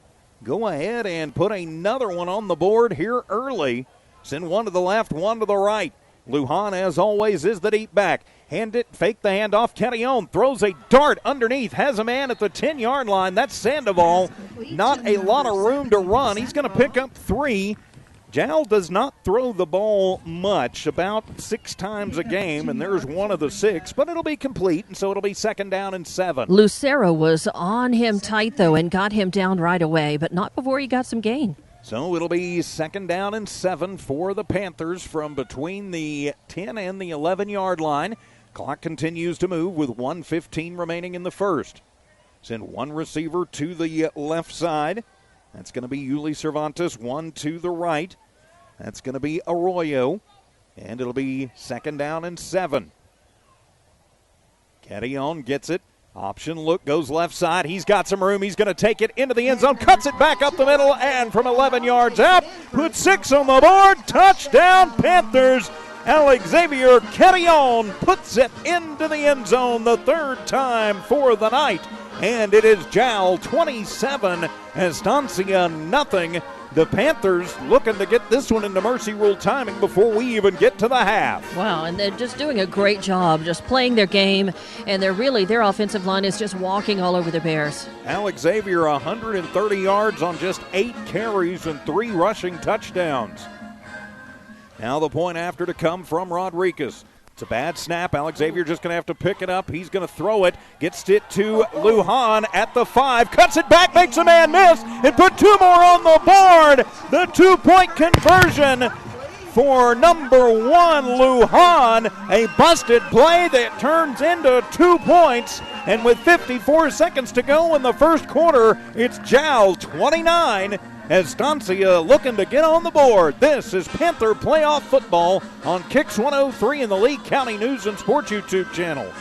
go ahead and put another one on the board here early. Send one to the left, one to the right. Lujan, as always, is the deep back. Hand it, fake the handoff. Kettyon throws a dart underneath, has a man at the 10-yard line. That's Sandoval. Not a lot of room to run. He's going to pick up 3. Jal does not throw the ball much, about 6 times a game, and there's one of the 6, but it'll be complete, and so it'll be 2nd down and 7. Lucero was on him tight, though, and got him down right away, but not before he got some gain. So it'll be 2nd down and 7 for the Panthers from between the 10 and the 11-yard line. Clock continues to move with 1:15 remaining in the first. Send one receiver to the left side. That's going to be Yuli Cervantes, one to the right. That's going to be Arroyo. And it'll be 2nd down and 7. Kettyon gets it. Option look, goes left side. He's got some room. He's going to take it into the end zone. Cuts it back up the middle, and from 11 yards out, puts 6 on the board. Touchdown, Panthers. Xavier Kettyon puts it into the end zone the 3rd time for the night. And it is Jal 27, Estancia nothing. The Panthers looking to get this one into mercy rule timing before we even get to the half. Wow, and they're just doing a great job, just playing their game, and their offensive line is just walking all over the Bears. Xavier 130 yards on just 8 carries and 3 rushing touchdowns. Now the point after to come from Rodriguez. It's a bad snap. Xavier just going to have to pick it up. He's going to throw it. Gets it to Lujan at the 5. Cuts it back, makes a man miss, and put 2 more on the board. The 2-point conversion for number 1, Lujan. A busted play that turns into 2 points. And with 54 seconds to go in the first quarter, it's Jal 29. Estancia looking to get on the board. This is Panther Playoff Football on Kicks 103 in the Lee County News and Sports YouTube channel.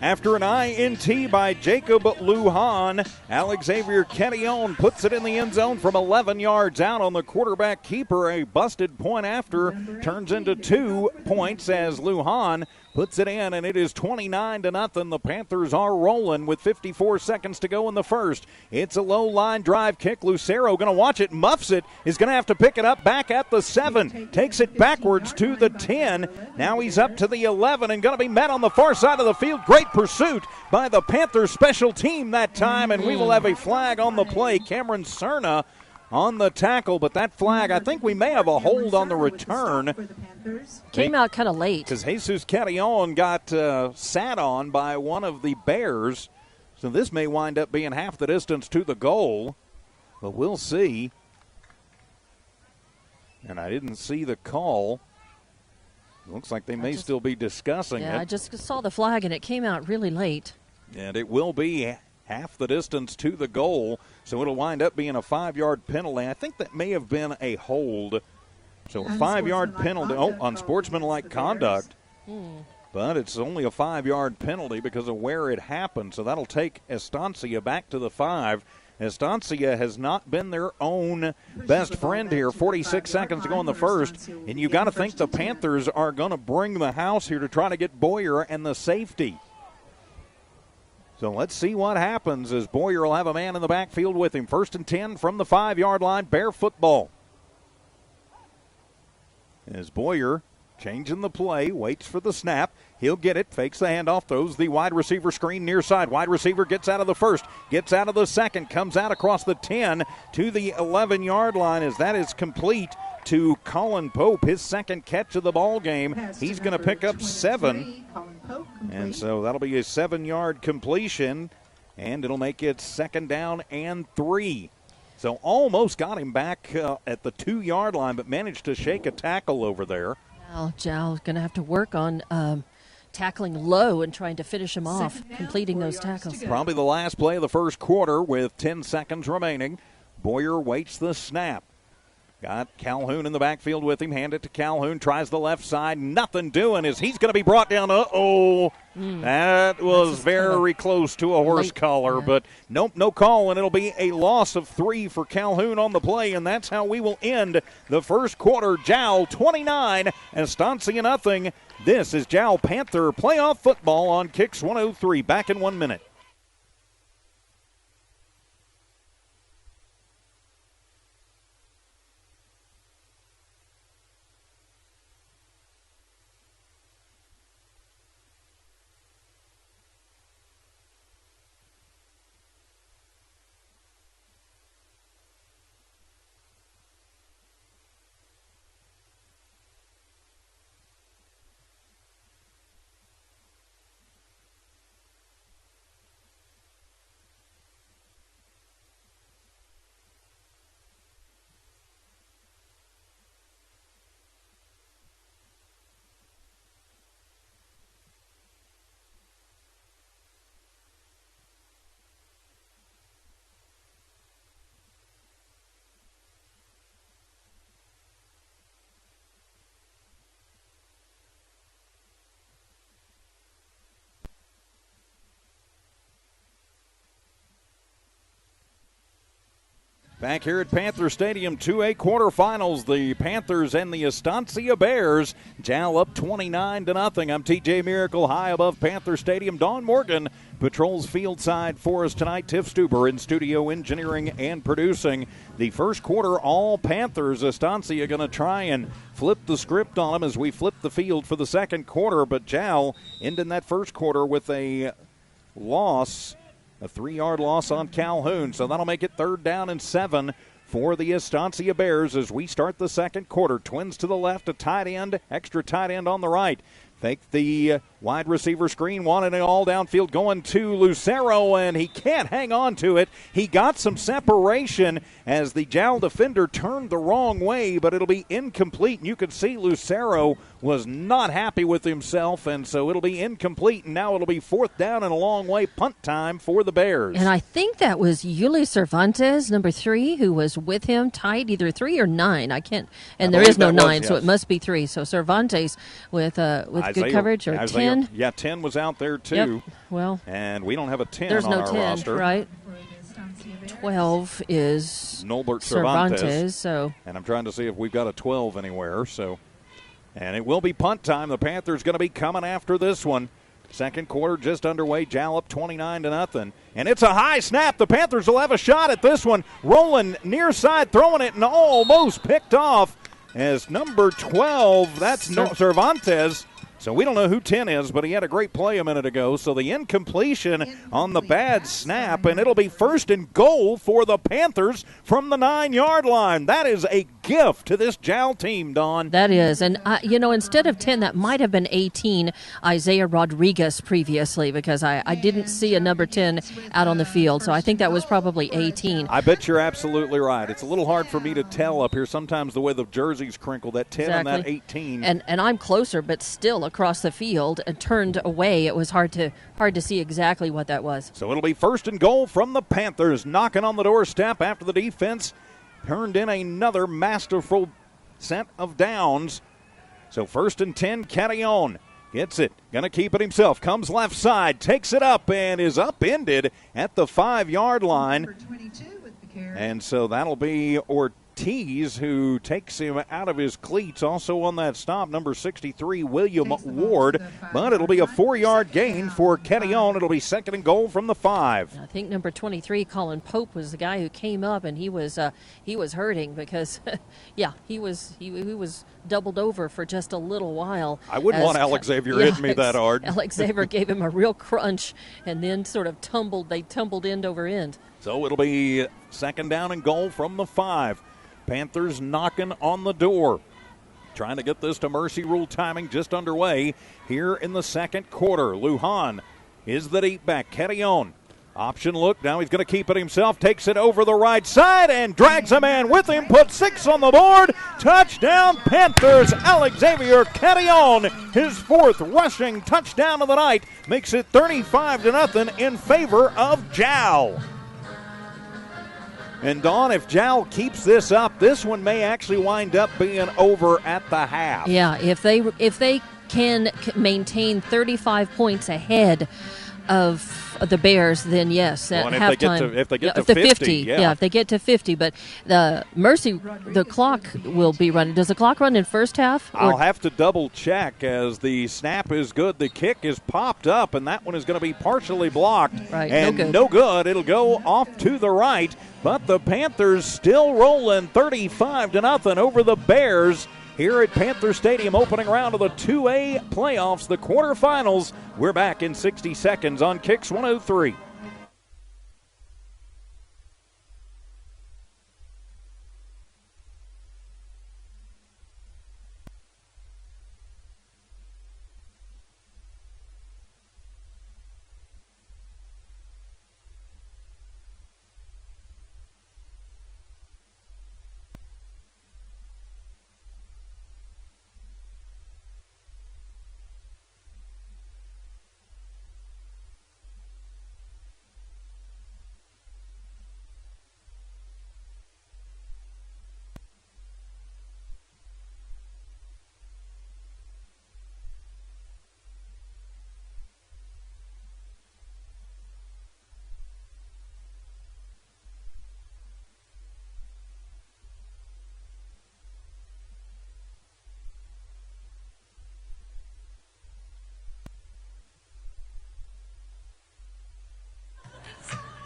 After an INT by Jacob Lujan, Xavier Kettyon puts it in the end zone from 11 yards out on the quarterback keeper. A busted point after turns into 2 points as Lujan puts it in, and it is 29-0. The Panthers are rolling with 54 seconds to go in the first. It's a low line drive kick. Lucero going to watch it, muffs it, is going to have to pick it up back at the 7. Takes it backwards to the 10. Now he's up to the 11 and going to be met on the far side of the field. Great pursuit by the Panthers special team that time, and we will have a flag on the play. Cameron Cerna on the tackle, but that flag, I think we may have a hold on the return. Came out kind of late. Because Jesus Kettyon got sat on by one of the Bears, so this may wind up being half the distance to the goal, but we'll see. And I didn't see the call. Looks like they may still be discussing it. Yeah, I just saw the flag, and it came out really late. And it will be half the distance to the goal, so it'll wind up being a 5-yard penalty. I think that may have been a hold. So a 5-yard penalty on sportsmanlike conduct. But it's only a 5-yard penalty because of where it happened. So that'll take Estancia back to the 5. Estancia has not been their own best friend here. 46 seconds to go in the first. And you got to think the Panthers are going to bring the house here to try to get Boyer and the safety. So let's see what happens as Boyer will have a man in the backfield with him. 1st and 10 from the 5-yard line. Bear football. As Boyer changing the play, waits for the snap. He'll get it, fakes the handoff, throws the wide receiver screen near side. Wide receiver gets out of the 1st, gets out of the 2nd, comes out across the 10 to the 11-yard line as that is complete to Colin Pope, his second catch of the ball game. He's going to pick up 7. And so that'll be a 7-yard completion, and it'll make it 2nd down and 3. So almost got him back at the 2-yard line, but managed to shake a tackle over there. Well, Jal's going to have to work on tackling low and trying to finish him off, completing those tackles. Probably the last play of the first quarter with 10 seconds remaining. Boyer waits the snap. Got Calhoun in the backfield with him. Hand it to Calhoun. Tries the left side. Nothing doing as he's going to be brought down. That was very close to a horse collar, but nope, no call, and it'll be a loss of 3 for Calhoun on the play, and that's how we will end the first quarter. Jal 29, Estancia nothing. This is Jal Panther playoff football on Kicks 103. Back in 1 minute. Back here at Panther Stadium, 2A quarterfinals, the Panthers and the Estancia Bears. Jal up 29-0. I'm TJ Miracle, high above Panther Stadium. Dawn Morgan patrols field side for us tonight. Tiff Stuber in studio engineering and producing. The first quarter, all Panthers. Estancia going to try and flip the script on them as we flip the field for the second quarter. But Jal ending that first quarter with a loss. A 3-yard loss on Calhoun, so that'll make it 3rd down and 7 for the Estancia Bears as we start the second quarter. Twins to the left, a tight end, extra tight end on the right. Fake the wide receiver screen, wanted it all downfield, going to Lucero, and he can't hang on to it. He got some separation as the Jal defender turned the wrong way, but it'll be incomplete. And you can see Lucero was not happy with himself, and so it'll be incomplete. And now it'll be 4th down and a long way, punt time for the Bears. And I think that was Yuli Cervantes, number 3, who was with him, tied either 3 or 9. I can't, and there is no 9, so it must be 3. So Cervantes with good coverage, or 10. Yeah, 10 was out there too. Yep. Well, and we don't have a 10 there's on no our 10, roster. Right? 12 is Nolbert Cervantes. So, and I'm trying to see if we've got a 12 anywhere. So, and it will be punt time. The Panthers going to be coming after this one. Second quarter just underway. Jal up 29-0, and it's a high snap. The Panthers will have a shot at this one. Rolling near side, throwing it, and almost picked off as number 12. That's Cervantes. So we don't know who 10 is, but he had a great play a minute ago. So the incompletion on the bad snap, and it'll be 1st and goal for the Panthers from the 9-yard line. That is a gift to this Jal team, Dawn. That is. And, instead of 10, that might have been 18, Isaiah Rodriguez previously, because I didn't see a number 10 out on the field. So I think that was probably 18. I bet you're absolutely right. It's a little hard for me to tell up here sometimes the way the jerseys crinkle, that 10 and that 18. And I'm closer, but still across the field and turned away. It was hard to see exactly what that was. So it'll be 1st and goal from the Panthers, knocking on the doorstep after the defense turned in another masterful set of downs. So 1st and 10, Carrion gets it, gonna keep it himself, comes left side, takes it up, and is upended at the 5-yard line. And so that'll be Ortiz, who takes him out of his cleats. Also on that stop, number 63, William Ward. But it'll be a 4-yard gain for Carrion. It'll be 2nd and goal from the 5. I think number 23, Colin Pope, was the guy who came up, and he was hurting because, he was doubled over for just a little while. I wouldn't want Alex Xavier hitting me that hard. Alex Xavier gave him a real crunch, and then sort of tumbled end over end. So it'll be 2nd down and goal from the 5. Panthers knocking on the door. Trying to get this to Mercy Rule timing just underway here in the second quarter. Lujan is the deep back. Carrion. Option look. Now he's going to keep it himself. Takes it over the right side and drags a man with him. Puts 6 on the board. Touchdown Panthers. Xavier Carrion, his 4th rushing touchdown of the night. Makes it 35-0 in favor of Jal. And Dawn, if Jal keeps this up, this one may actually wind up being over at the half. Yeah, if they can maintain 35 points ahead of the Bears, then yes, at halftime. If they get to 50, yeah, if they get to 50. But the clock will be running. Does the clock run in first half? I'll have to double check as the snap is good. The kick is popped up, and that one is going to be partially blocked. Right, and no good. It'll go off to the right. But the Panthers still rolling 35-0 over the Bears here at Panther Stadium, opening round of the 2A playoffs, the quarterfinals. We're back in 60 seconds on Kicks 103.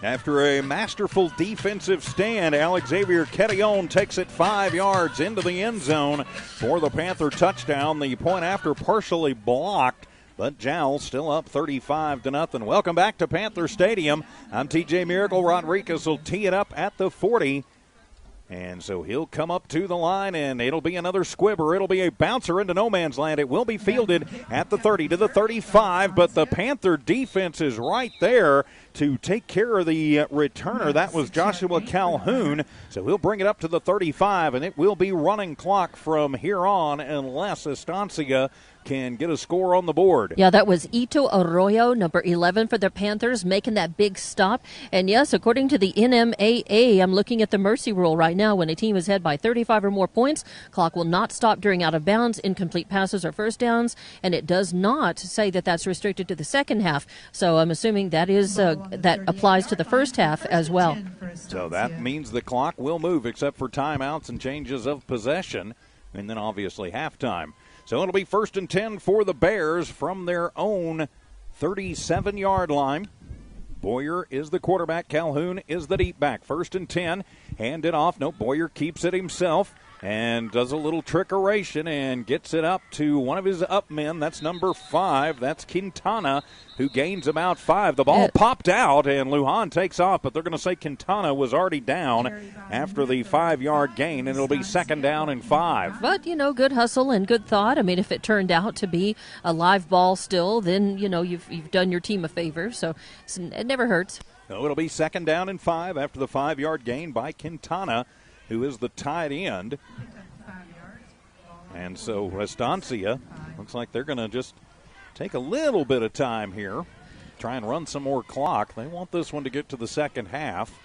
After a masterful defensive stand, Xavier Carrion takes it 5 yards into the end zone for the Panther touchdown. The point after partially blocked, but Jal still up 35-0. Welcome back to Panther Stadium. I'm TJ Miracle. Rodriguez will tee it up at the 40. And so he'll come up to the line, and it'll be another squibber. It'll be a bouncer into no man's land. It will be fielded at the 30 to the 35, but the Panther defense is right there to take care of the returner. That was Joshua Calhoun. So he'll bring it up to the 35, and it will be running clock from here on unless Estancia can get a score on the board. Yeah, that was Ito Arroyo, number 11 for the Panthers, making that big stop. And yes, according to the NMAA, I'm looking at the mercy rule right now. When a team is ahead by 35 or more points, clock will not stop during out of bounds, incomplete passes, or first downs. And it does not say that that's restricted to the second half. So I'm assuming that is that applies to the first half as well. So that means the clock will move except for timeouts and changes of possession, and then obviously halftime. So it'll be 1st and 10 for the Bears from their own 37-yard line. Boyer is the quarterback. Calhoun is the deep back. 1st and 10. Hand it off. No, Boyer keeps it himself and does a little trickeration and gets it up to one of his up men. That's number 5. That's Quintana, who gains about 5. The ball popped out, and Lujan takes off, but they're going to say Quintana was already down after the 5-yard gain, and it'll be 2nd down and 5. But, good hustle and good thought. I mean, if it turned out to be a live ball still, then, you've done your team a favor, so it never hurts. So it'll be 2nd down and 5 after the 5-yard gain by Quintana, who is the tight end. And so Estancia, looks like they're going to just take a little bit of time here, try and run some more clock. They want this one to get to the second half.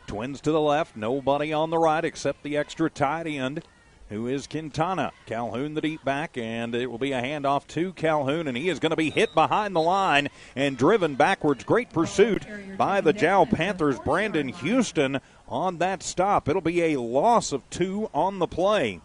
Twins to the left, nobody on the right except the extra tight end, who is Quintana. Calhoun the deep back, and it will be a handoff to Calhoun, and he is going to be hit behind the line and driven backwards. Great pursuit by the Jal Panthers. Brandon Houston on that stop. It'll be a loss of 2 on the play.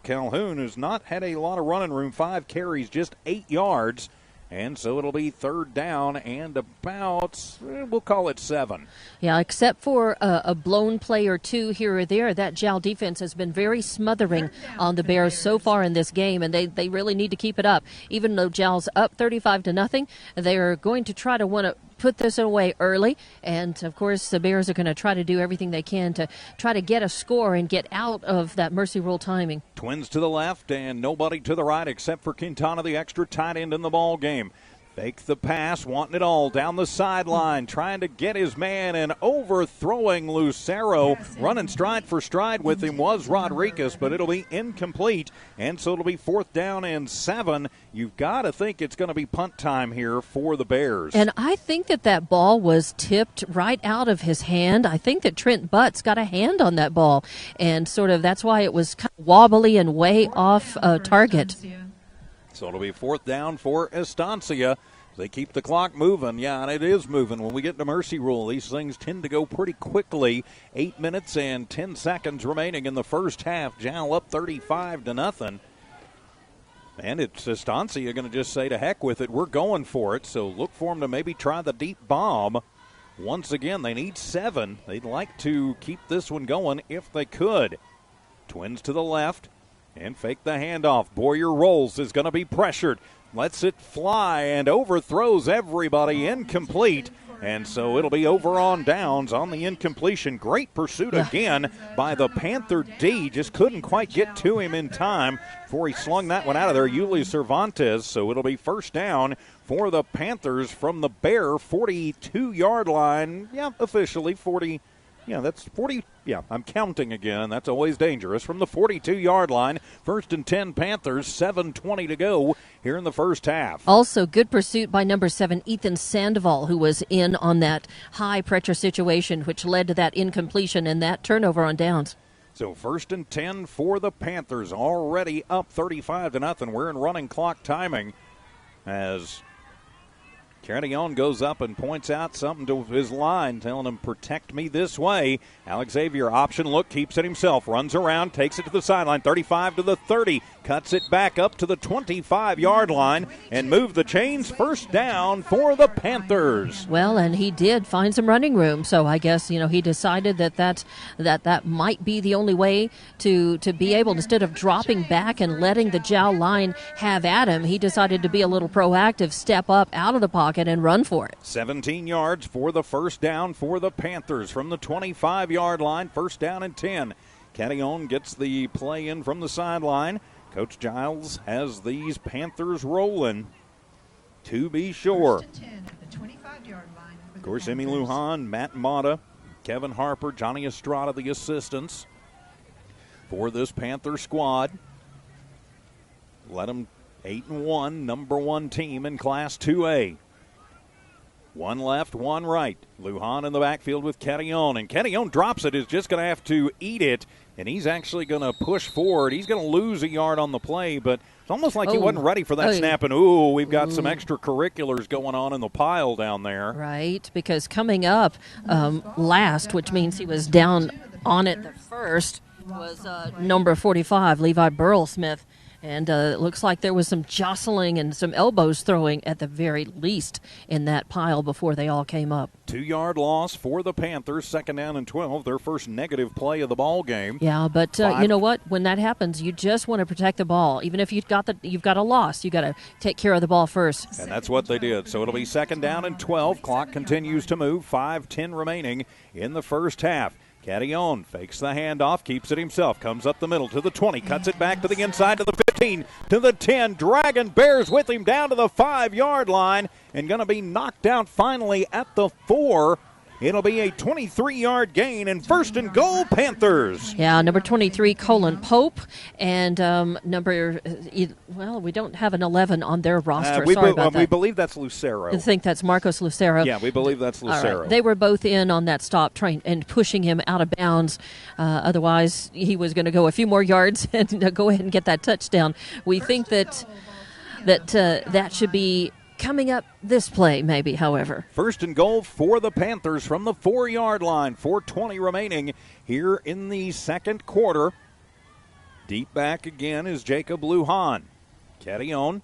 Calhoun has not had a lot of running room, 5 carries, just 8 yards. And so it'll be 3rd down and about, we'll call it 7. Yeah, except for a blown play or 2 here or there, that Jal defense has been very smothering on the Bears so far in this game, and they really need to keep it up. Even though Jal's up 35-0, they are going to try to want to put this away early. And, of course, the Bears are going to try to do everything they can to try to get a score and get out of that mercy rule timing. Twins to the left and nobody to the right except for Quintana, the extra tight end in the ball game. Fake the pass, wanting it all down the sideline, trying to get his man and overthrowing Lucero. Running stride for stride with him was Rodriguez, but it'll be incomplete, and so it'll be 4th down and 7. You've got to think it's going to be punt time here for the Bears. And I think that ball was tipped right out of his hand. I think that Trent Butts got a hand on that ball, and sort of that's why it was kind of wobbly and way off target. So it'll be 4th down for Estancia. They keep the clock moving. Yeah, and it is moving. When we get to mercy rule, these things tend to go pretty quickly. 8 minutes and 10 seconds remaining in the first half. Jal up 35-0. And it's Estancia going to just say to heck with it. We're going for it. So look for them to maybe try the deep bomb. Once again, they need 7. They'd like to keep this one going if they could. Twins to the left. And fake the handoff. Boyer rolls, is going to be pressured. Lets it fly and overthrows everybody. Incomplete. And so it'll be over on downs on the incompletion. Great pursuit again by the Panther D. Just couldn't quite get to him in time before he slung that one out of there. Yuli Cervantes. So it'll be 1st down for the Panthers from the Bear 42-yard line. Yeah, officially 40. Yeah, that's 40. Yeah, I'm counting again. That's always dangerous. From the 42-yard line, 1st and 10 Panthers, 7:20 to go here in the first half. Also, good pursuit by number 7, Ethan Sandoval, who was in on that high-pressure situation, which led to that incompletion and that turnover on downs. So 1st and 10 for the Panthers, already up 35-0. We're in running clock timing as Carrion goes up and points out something to his line, telling him, protect me this way. Alex Xavier, option look, keeps it himself, runs around, takes it to the sideline, 35 to the 30, cuts it back up to the 25-yard line, and move the chains. 1st down for the Panthers. Well, and he did find some running room, so I guess, he decided that might be the only way to be able, instead of dropping back and letting the Jal line have at him, he decided to be a little proactive, step up out of the pocket and run for it. 17 yards for the 1st down for the Panthers from the 25-yard line. 1st down and 10. Carrion gets the play in from the sideline. Coach Giles has these Panthers rolling, to be sure. Of course, Emmy Lujan, Matt Mata, Kevin Harper, Johnny Estrada, the assistants for this Panther squad. Let them 8-1, number 1 team in Class 2A. One left, one right. Lujan in the backfield with Carrion, and Carrion drops it, is just going to have to eat it, and he's actually going to push forward. He's going to lose a yard on the play, but it's almost like he wasn't ready for that snap, and we've got some extracurriculars going on in the pile down there. Right, because coming up last, which means he was down on it the first, was number 45, Levi Burlsmith. And it looks like there was some jostling and some elbows throwing at the very least in that pile before they all came up. 2-yard loss for the Panthers, 2nd down and 12, their first negative play of the ball game. Yeah, but you know what? When that happens, you just want to protect the ball. Even if you've got a loss, you got to take care of the ball first. And that's what they did. So it'll be 2nd down and 12. Clock continues to move. 5:10 remaining in the first half. Carrion fakes the handoff, keeps it himself, comes up the middle to the 20, cuts it back to the inside to the 15, to the 10. Dragon Bears with him down to the 5-yard line and going to be knocked out finally at the 4. It'll be a 23-yard gain and 1st and goal, Panthers. Yeah, number 23, Colin Pope, and we don't have an 11 on their roster. Sorry about that. We believe that's Lucero. I think that's Marcos Lucero. Yeah, we believe that's Lucero. Right. They were both in on that stop, trying and pushing him out of bounds. Otherwise, he was going to go a few more yards and go ahead and get that touchdown. We think that should be coming up this play, maybe, however. 1st and goal for the Panthers from the 4-yard line. 4:20 remaining here in the second quarter. Deep back again is Jacob Lujan. Carrion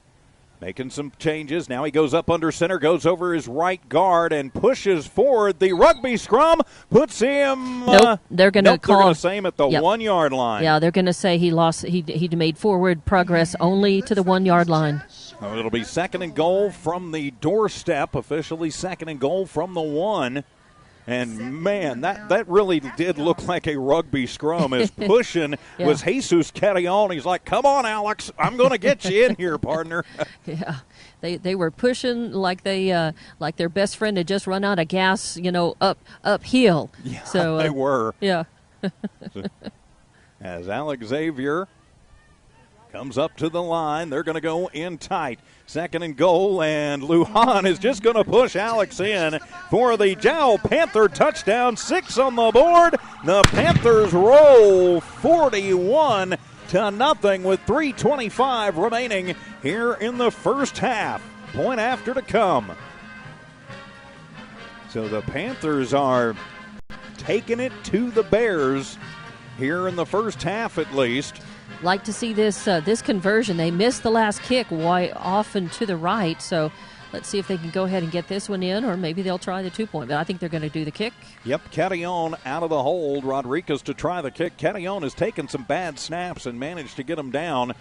Making some changes. Now he goes up under center, goes over his right guard, and pushes forward. The rugby scrum puts him. Nope, they're going to call. They're going to say him at the 1 yard line. Yeah, they're going to say he lost. He made forward progress only to the 1 yard line. Oh, it'll be 2nd and goal from the doorstep. Officially 2nd and goal from the 1. And, man, that really did look like a rugby scrum. As pushing was Jesus Carrion. He's like, come on, Alex. I'm going to get you in here, partner. Yeah, they were pushing like like their best friend had just run out of gas, uphill. Yeah, so, they were. Yeah. As Alex Xavier comes up to the line, they're going to go in tight. 2nd and goal, and Lujan is just going to push Alex in for the Jal Panther touchdown. 6 on the board. The Panthers roll 41-0 with 3:25 remaining here in the first half. Point after to come. So the Panthers are taking it to the Bears here in the first half at least. Like to see this conversion. They missed the last kick way off and to the right, so let's see if they can go ahead and get this one in, or maybe they'll try the 2-point. But I think they're going to do the kick. Yep, Carrion out of the hold. Rodriguez to try the kick. Carrion has taken some bad snaps and managed to get him down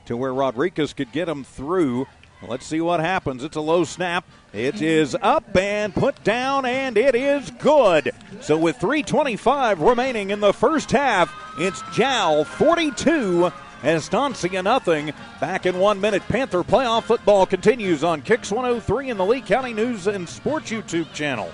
to where Rodriguez could get him through. Let's see what happens. It's a low snap. It is up and put down, and it is good. So with 3:25 remaining in the first half, it's Jal 42, Estancia nothing. Back in 1 minute. Panther playoff football continues on Kicks 103 in the Lee County News and Sports YouTube channel.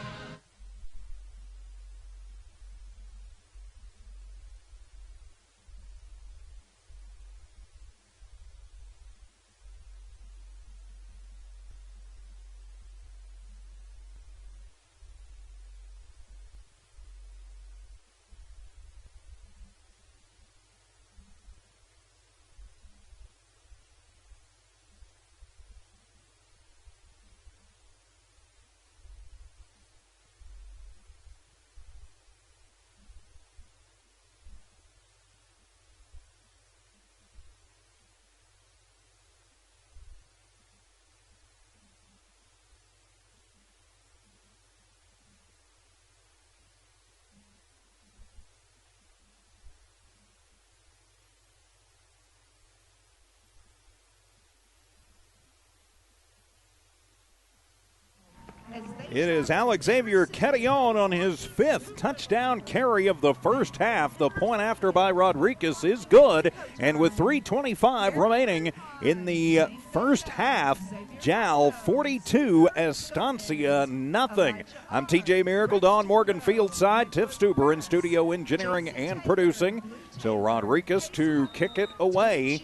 It is Alex Xavier Carrion on his 5th touchdown carry of the first half. The point after by Rodriguez is good. And with 3:25 remaining in the first half, Jal 42, Estancia nothing. I'm TJ Miracle, Don Morgan fieldside, Tiff Stuber in studio engineering and producing. So Rodriguez to kick it away.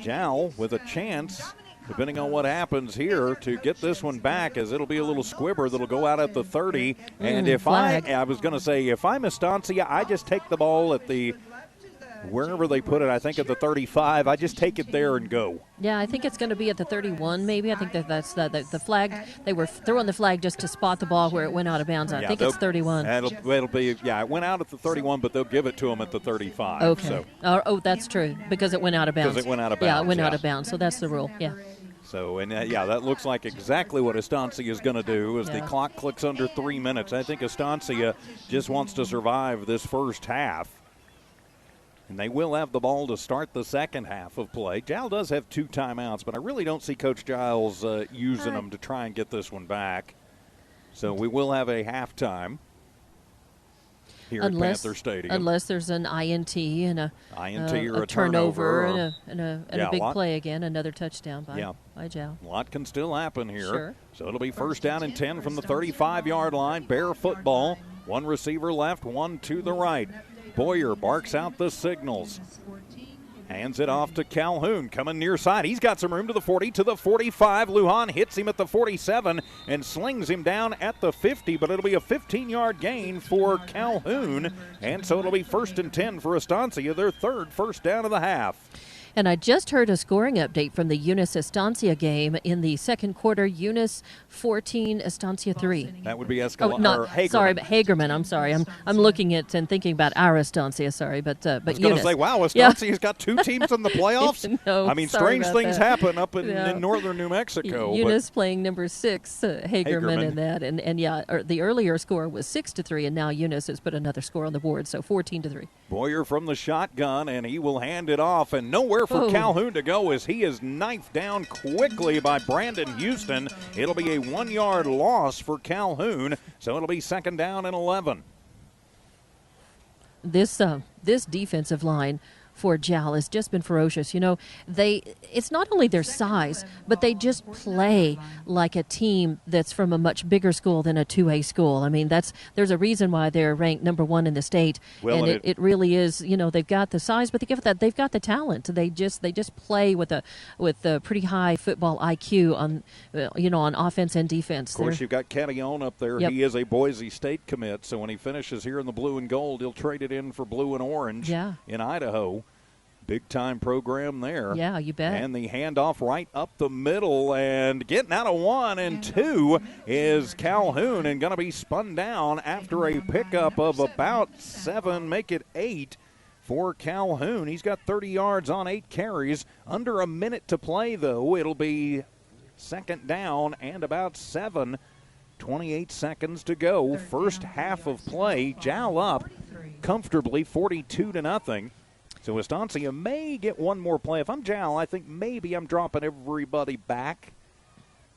Jal with a chance, depending on what happens here, to get this one back, as it'll be a little squibber that'll go out at the 30. And if I was going to say, if I'm Estancia, I just take the ball at the, wherever they put it, I think at the 35. I just take it there and go. Yeah, I think it's going to be at the 31 maybe. I think that's the flag. They were throwing the flag just to spot the ball where it went out of bounds. I think it's 31. It'll be, it went out at the 31, but they'll give it to them at the 35. Okay. So. Oh, that's true, because it went out of bounds. Because it went out of bounds. Yeah, it went out of bounds, so that's the rule, yeah. So, and that looks like exactly what Estancia is going to do as the clock clicks under 3 minutes. I think Estancia just wants to survive this first half. And they will have the ball to start the second half of play. Jal does have 2 timeouts, but I really don't see Coach Giles using them to try and get this one back. So we will have a halftime here at Panther Stadium. Unless there's an INT and a turnover and a big play again, another touchdown by Jal. A lot can still happen here. Sure. So it'll be first down and 10 from the 35-yard line. Bear football. 1 receiver left, 1 to the right. Boyer barks out the signals. Hands it off to Calhoun, coming near side. He's got some room to the 40, to the 45. Lujan hits him at the 47 and slings him down at the 50, but it'll be a 15-yard gain for Calhoun. And so it'll be first and 10 for Estancia, their 3rd first down of the half. And I just heard a scoring update from the Eunice Estancia game in the second quarter. Eunice 14, Estancia 3. That would be Hagerman. Sorry, but Hagerman. I'm sorry. I'm looking at and thinking about our Estancia. Sorry, but I was going to say, wow, Estancia's got 2 teams in the playoffs. No, I mean, strange things happen up in northern New Mexico. Eunice playing number 6, Hagerman in that, and the earlier score was 6-3, and now Eunice has put another score on the board, so 14-3. Boyer from the shotgun, and he will hand it off, and nowhere for Calhoun to go as he is knifed down quickly by Brandon Houston. It'll be a 1-yard loss for Calhoun, so it'll be 2nd down and 11. This defensive line for Jal has just been ferocious. It's not only their size, but they just play like a team that's from a much bigger school than a 2A school. I mean, there's a reason why they're ranked number 1 in the state. Well, and it really is, they've got the size, but they've got the talent. They just play with a pretty high football IQ on offense and defense. Of course, you've got Cadion up there. Yep. He is a Boise State commit, so when he finishes here in the blue and gold, he'll trade it in for blue and orange in Idaho. Big-time program there. Yeah, you bet. And the handoff right up the middle, and getting out of 1 and 2 is Calhoun, and going to be spun down after a pickup of about 7, make it 8 for Calhoun. He's got 30 yards on 8 carries. Under a minute to play, though. It'll be 2nd down and about 7. 28 seconds to go. First half of play. Jal up comfortably 42-0. So Estancia may get one more play. If I'm Jal, I think maybe I'm dropping everybody back.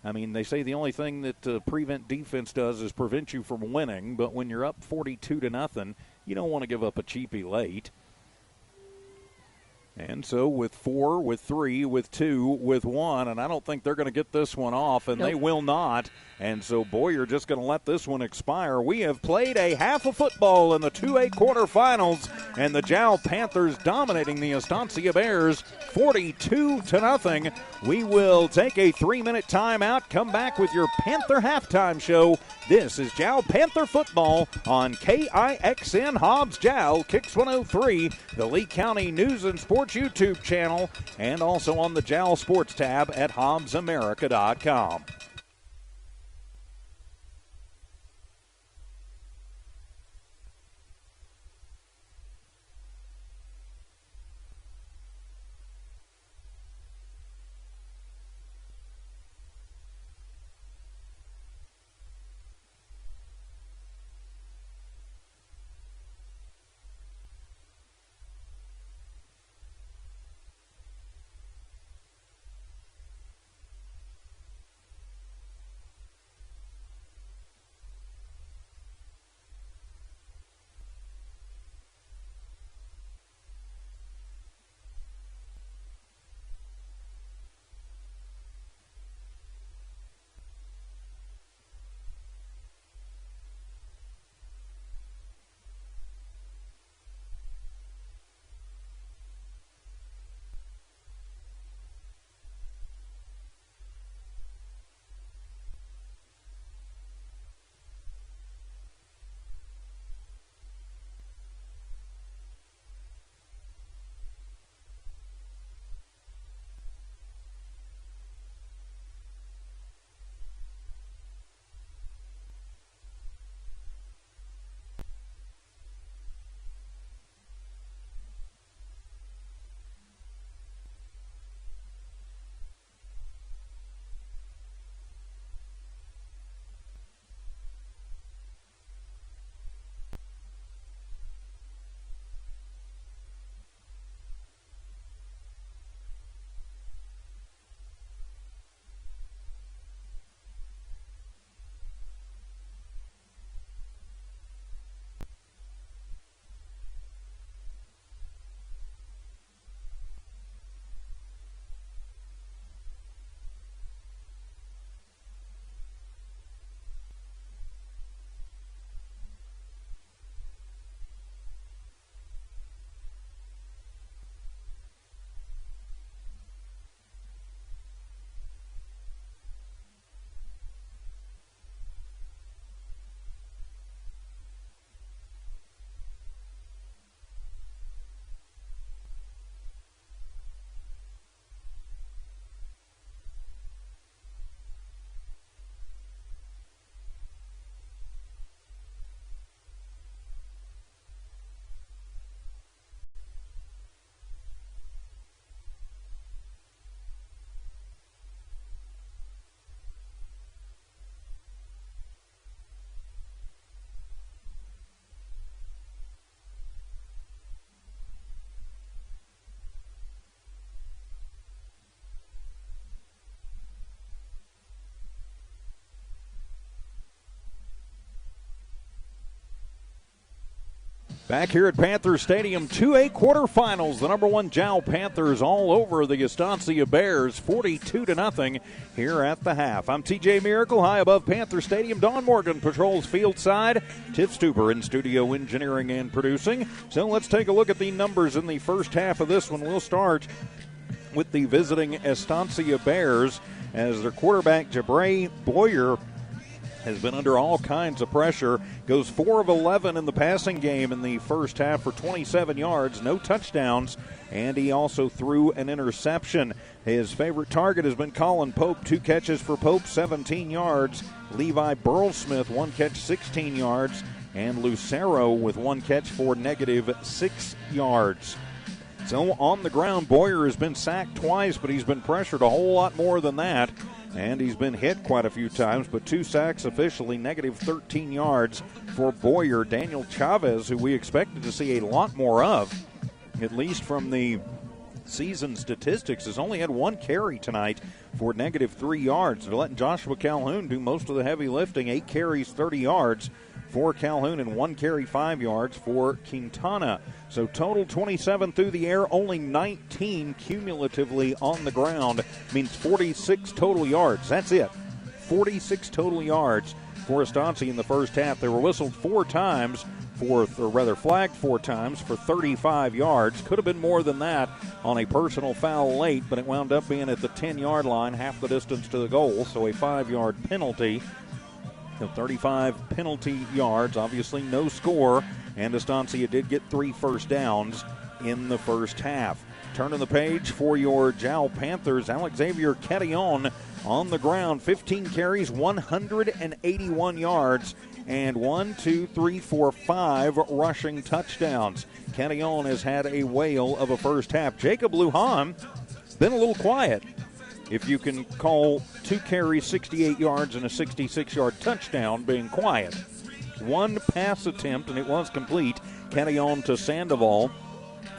I mean, they say the only thing that prevent defense does is prevent you from winning. But when you're up 42-0, you don't want to give up a cheapie late. And so with 4, with 3, with 2, with 1, and I don't think they're going to get this one off, and They will not. And so Boyer just going to let this one expire. We have played a half of football in the 2A quarterfinals, and the Jal Panthers dominating the Estancia Bears 42-0. We will take a 3-minute timeout, come back with your Panther halftime show. This is Jal Panther football on KIXN Hobbs Jal, Kicks 103, the Lee County News and Sports YouTube channel, and also on the Jal Sports tab at HobbsAmerica.com. Back here at Panthers Stadium, 2A quarterfinals. The number 1 Jal Panthers all over the Estancia Bears, 42-0 here at the half. I'm TJ Miracle, high above Panther Stadium. Don Morgan patrols field side. Tiff Stuber in studio engineering and producing. So let's take a look at the numbers in the first half of this one. We'll start with the visiting Estancia Bears as their quarterback, Jabre Boyer, has been under all kinds of pressure. Goes 4 of 11 in the passing game in the first half for 27 yards, no touchdowns, and he also threw an interception. His favorite target has been Colin Pope, 2 catches for Pope, 17 yards. Levi Burlsmith, 1 catch, 16 yards, and Lucero with 1 catch for -6 yards. So on the ground, Boyer has been sacked twice, but he's been pressured a whole lot more than that. And he's been hit quite a few times, but 2 sacks officially, -13 yards for Boyer. Daniel Chavez, who we expected to see a lot more of, at least from the season statistics, has only had 1 carry tonight for -3 yards. They're letting Joshua Calhoun do most of the heavy lifting, 8 carries, 30 yards for Calhoun, and 1 carry, 5 yards for Quintana. So total 27 through the air, only 19 cumulatively on the ground. Means 46 total yards. That's it. 46 total yards for Estancia in the first half. They were whistled 4 times flagged 4 times for 35 yards. Could have been more than that on a personal foul late, but it wound up being at the 10-yard line, half the distance to the goal, so a 5-yard penalty. 35 penalty yards, obviously no score, and Estancia did get 3 first downs in the first half. Turning the page for your Jal Panthers, Alex Xavier Catillon on the ground, 15 carries, 181 yards, and 5 rushing touchdowns. Catillon has had a whale of a first half. Jacob Lujan been a little quiet, if you can call 2 carries, 68 yards, and a 66-yard touchdown being quiet. 1 pass attempt, and it was complete. Catillon to Sandoval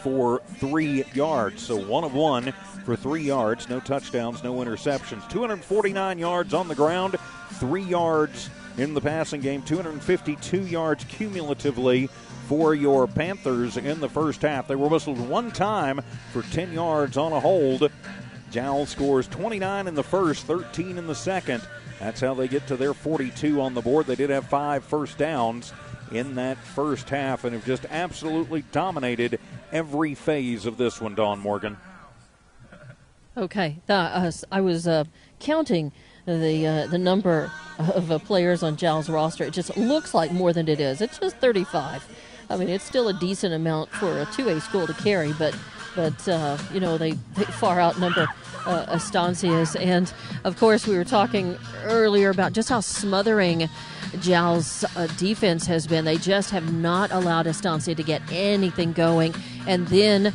for 3 yards. So 1 of 1 for 3 yards. No touchdowns, no interceptions. 249 yards on the ground, 3 yards in the passing game. 252 yards cumulatively for your Panthers in the first half. They were whistled 1 time for 10 yards on a hold. Jal scores 29 in the first, 13 in the second. That's how they get to their 42 on the board. They did have 5 first downs in that first half and have just absolutely dominated every phase of this one, Dawn Morgan. Okay, I was counting the number of players on Jal's roster. It just looks like more than it is. It's just 35. I mean, it's still a decent amount for a 2A school to carry, but they far outnumber Estancia's. And, of course, we were talking earlier about just how smothering Jal's defense has been. They just have not allowed Estancia to get anything going. And then,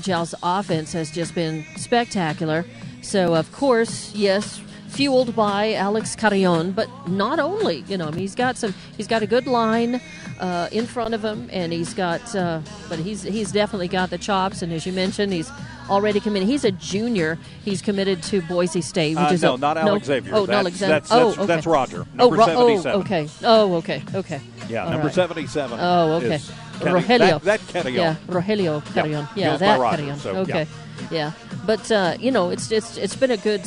Jal's offense has just been spectacular. So, of course, yes, fueled by Alex Carrion, but not only. He's got a good line in front of him, and he's definitely got the chops. And as you mentioned, he's already committed. He's a junior. He's committed to Boise State. Which not Alex Xavier. Oh, not Alexander. Okay. That's Roger. Number 77. Okay. Okay. Yeah, all number right. 77. Oh, okay. Is Rogelio. That Carrion. Yeah, Rogelio Carrion. Yeah, goes that by Roger, Carrion. so, Okay. Yeah. But it's been a good,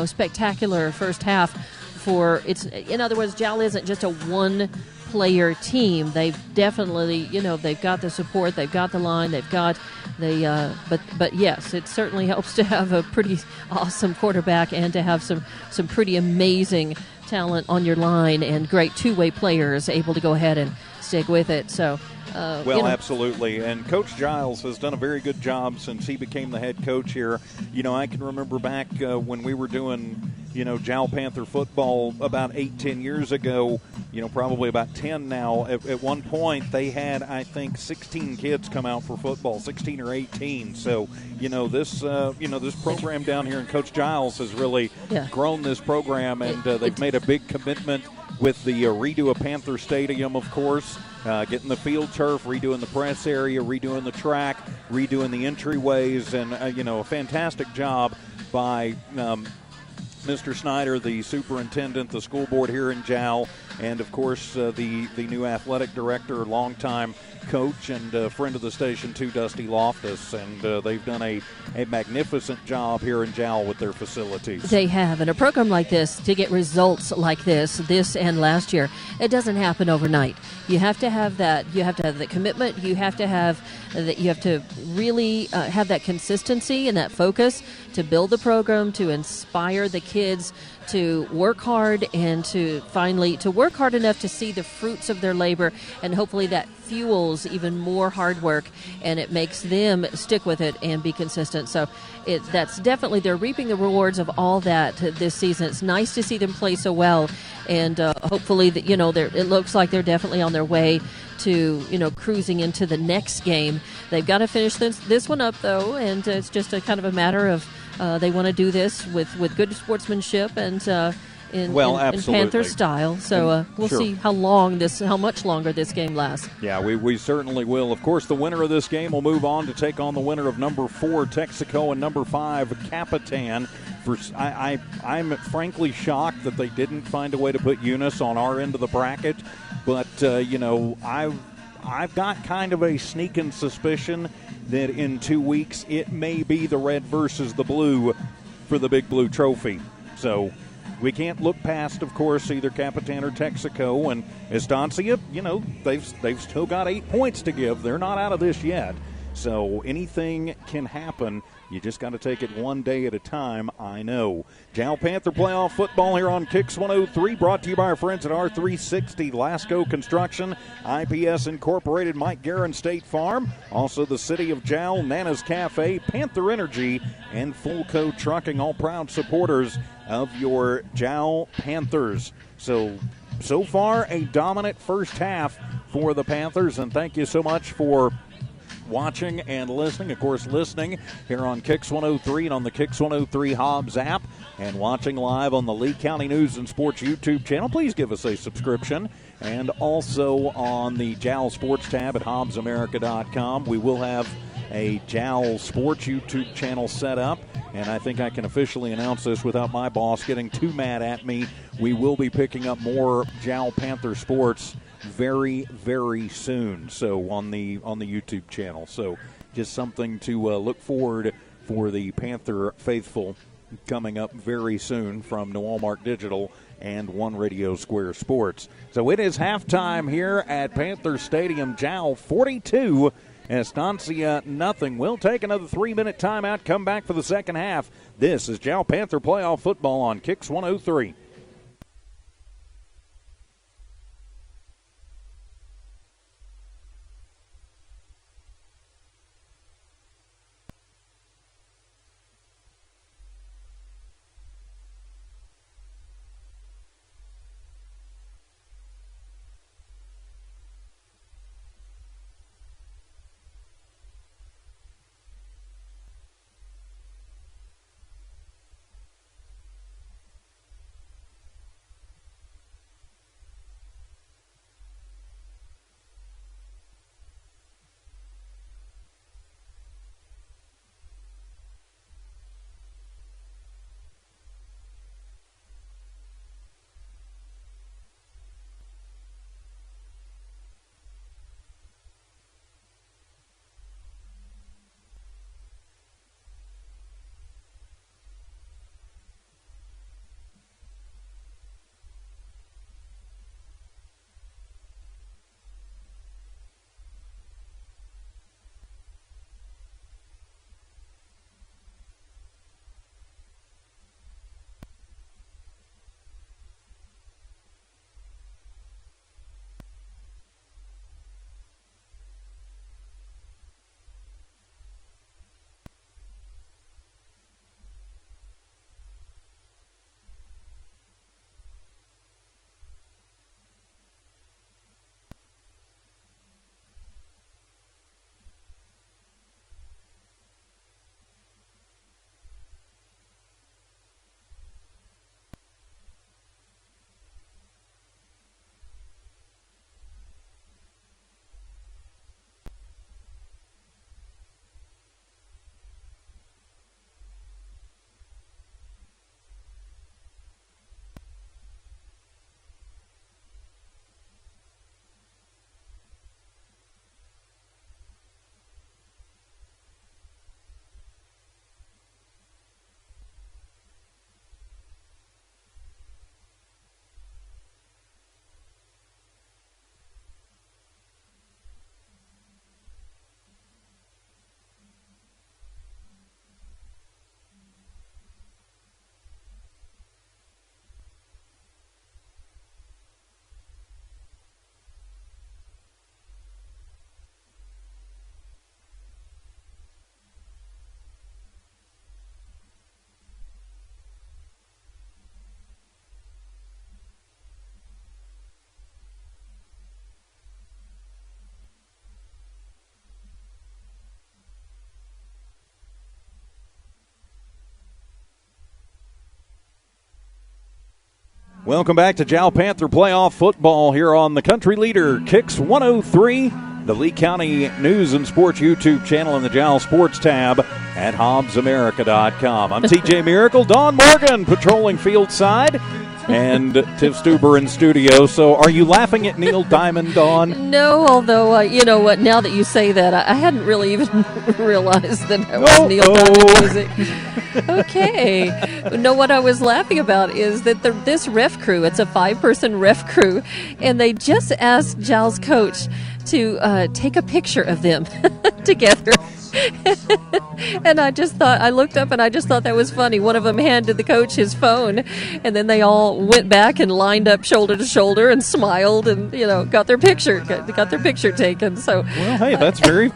spectacular first half for it's. In other words, Jal isn't just a one-player team. They've definitely, they've got the support, they've got the line, they've got the. But yes, it certainly helps to have a pretty awesome quarterback and to have some pretty amazing talent on your line and great two-way players able to go ahead and stick with it. So. Absolutely. And Coach Giles has done a very good job since he became the head coach here. I can remember back when we were doing, Jal Panther football about 8-10 years ago, probably about 10 now. At one point, they had, I think, 16 kids come out for football, 16 or 18. So, this program down here, and Coach Giles has really grown this program, and they've made a big commitment with the redo of Panther Stadium, of course, getting the field turf, redoing the press area, redoing the track, redoing the entryways, and, a fantastic job by Mr. Snyder, the superintendent, the school board here in Jal, and, of course, the new athletic director, longtime coach and friend of the station, too, Dusty Loftus. And they've done a magnificent job here in Jal with their facilities. They have. And a program like this, to get results like this and last year, it doesn't happen overnight. You have to have that. You have to have the commitment. You have to have that. You have to really have that consistency and that focus to build the program, to inspire the kids to work hard and to finally to work hard enough to see the fruits of their labor, and hopefully that fuels even more hard work and it makes them stick with it and be consistent. So that's definitely, they're reaping the rewards of all that this season. It's nice to see them play so well, and hopefully that it looks like they're definitely on their way to cruising into the next game. They've got to finish this one up though, and it's just a kind of a matter of they want to do this with good sportsmanship and in Panther style. So we'll see how much longer this game lasts. Yeah, we certainly will. Of course, the winner of this game will move on to take on the winner of number 4 Texaco and number 5 Capitan. I'm frankly shocked that they didn't find a way to put Eunice on our end of the bracket, but I've got kind of a sneaking suspicion that in 2 weeks it may be the red versus the blue for the Big Blue Trophy. So we can't look past, of course, either Capitan or Texaco. And Estancia, they've still got 8 points to give. They're not out of this yet. So anything can happen. You just got to take it one day at a time, I know. Jal Panther playoff football here on Kicks 103, brought to you by our friends at R360 Lasco Construction, IPS Incorporated, Mike Guerin State Farm, also the City of Jal, Nana's Cafe, Panther Energy, and Fulco Trucking, all proud supporters of your Jal Panthers. So far, a dominant first half for the Panthers, and thank you so much for watching and listening. Of course, listening here on Kicks 103 and on the Kicks 103 Hobbs app, and watching live on the Lee County News and Sports YouTube channel. Please give us a subscription. And also on the Jal Sports tab at HobbsAmerica.com. We will have a Jal Sports YouTube channel set up, and I think I can officially announce this without my boss getting too mad at me. We will be picking up more Jal Panther sports very, very soon, so on the YouTube channel. So just something to look forward for the Panther faithful coming up very soon from New Walmart Digital and One Radio Square Sports. So it is halftime here at Panther Stadium. Jal 42, Estancia nothing. We'll take another 3-minute timeout, come back for the second half. This is Jal Panther playoff football on Kicks 103. Welcome back to Jal Panther playoff football here on the Country Leader Kicks 103, the Lee County News and Sports YouTube channel and the Jal Sports tab at HobbsAmerica.com. I'm TJ Miracle, Don Morgan patrolling field side, and Tiff Stuber in studio. So are you laughing at Neil Diamond, Dawn? No, although, you know what, now that you say that, I hadn't really even realized that it was Neil Diamond music. Okay. No, what I was laughing about is that this ref crew, it's a 5-person ref crew, and they just asked Jal's coach to take a picture of them together. And I looked up and I just thought that was funny. One of them handed the coach his phone, and then they all went back and lined up shoulder to shoulder and smiled and, got their picture taken. So, well, hey, that's very...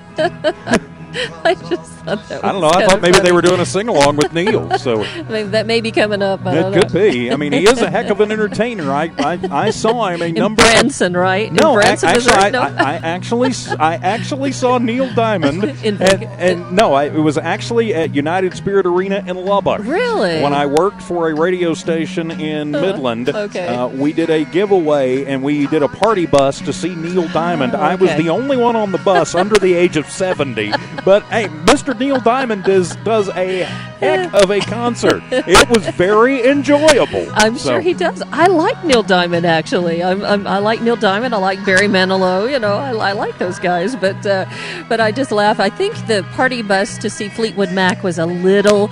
I just thought that was I don't know. I thought maybe funny. they were doing a sing-along with Neil. So that may be coming up. It could be. I mean, he is a heck of an entertainer. I saw him in Branson, right? No, Branson, I actually saw Neil Diamond. It was actually at United Spirit Arena in Lubbock. Really? When I worked for a radio station in Midland, okay. We did a giveaway and we did a party bus to see Neil Diamond. Okay. I was the only one on the bus under the age of 70. But, hey, Mr. Neil Diamond does a heck of a concert. It was very enjoyable. I'm sure he does. I like Neil Diamond, actually. I like Neil Diamond. I like Barry Manilow. I like those guys. But I just laugh. I think the party bus to see Fleetwood Mac was a little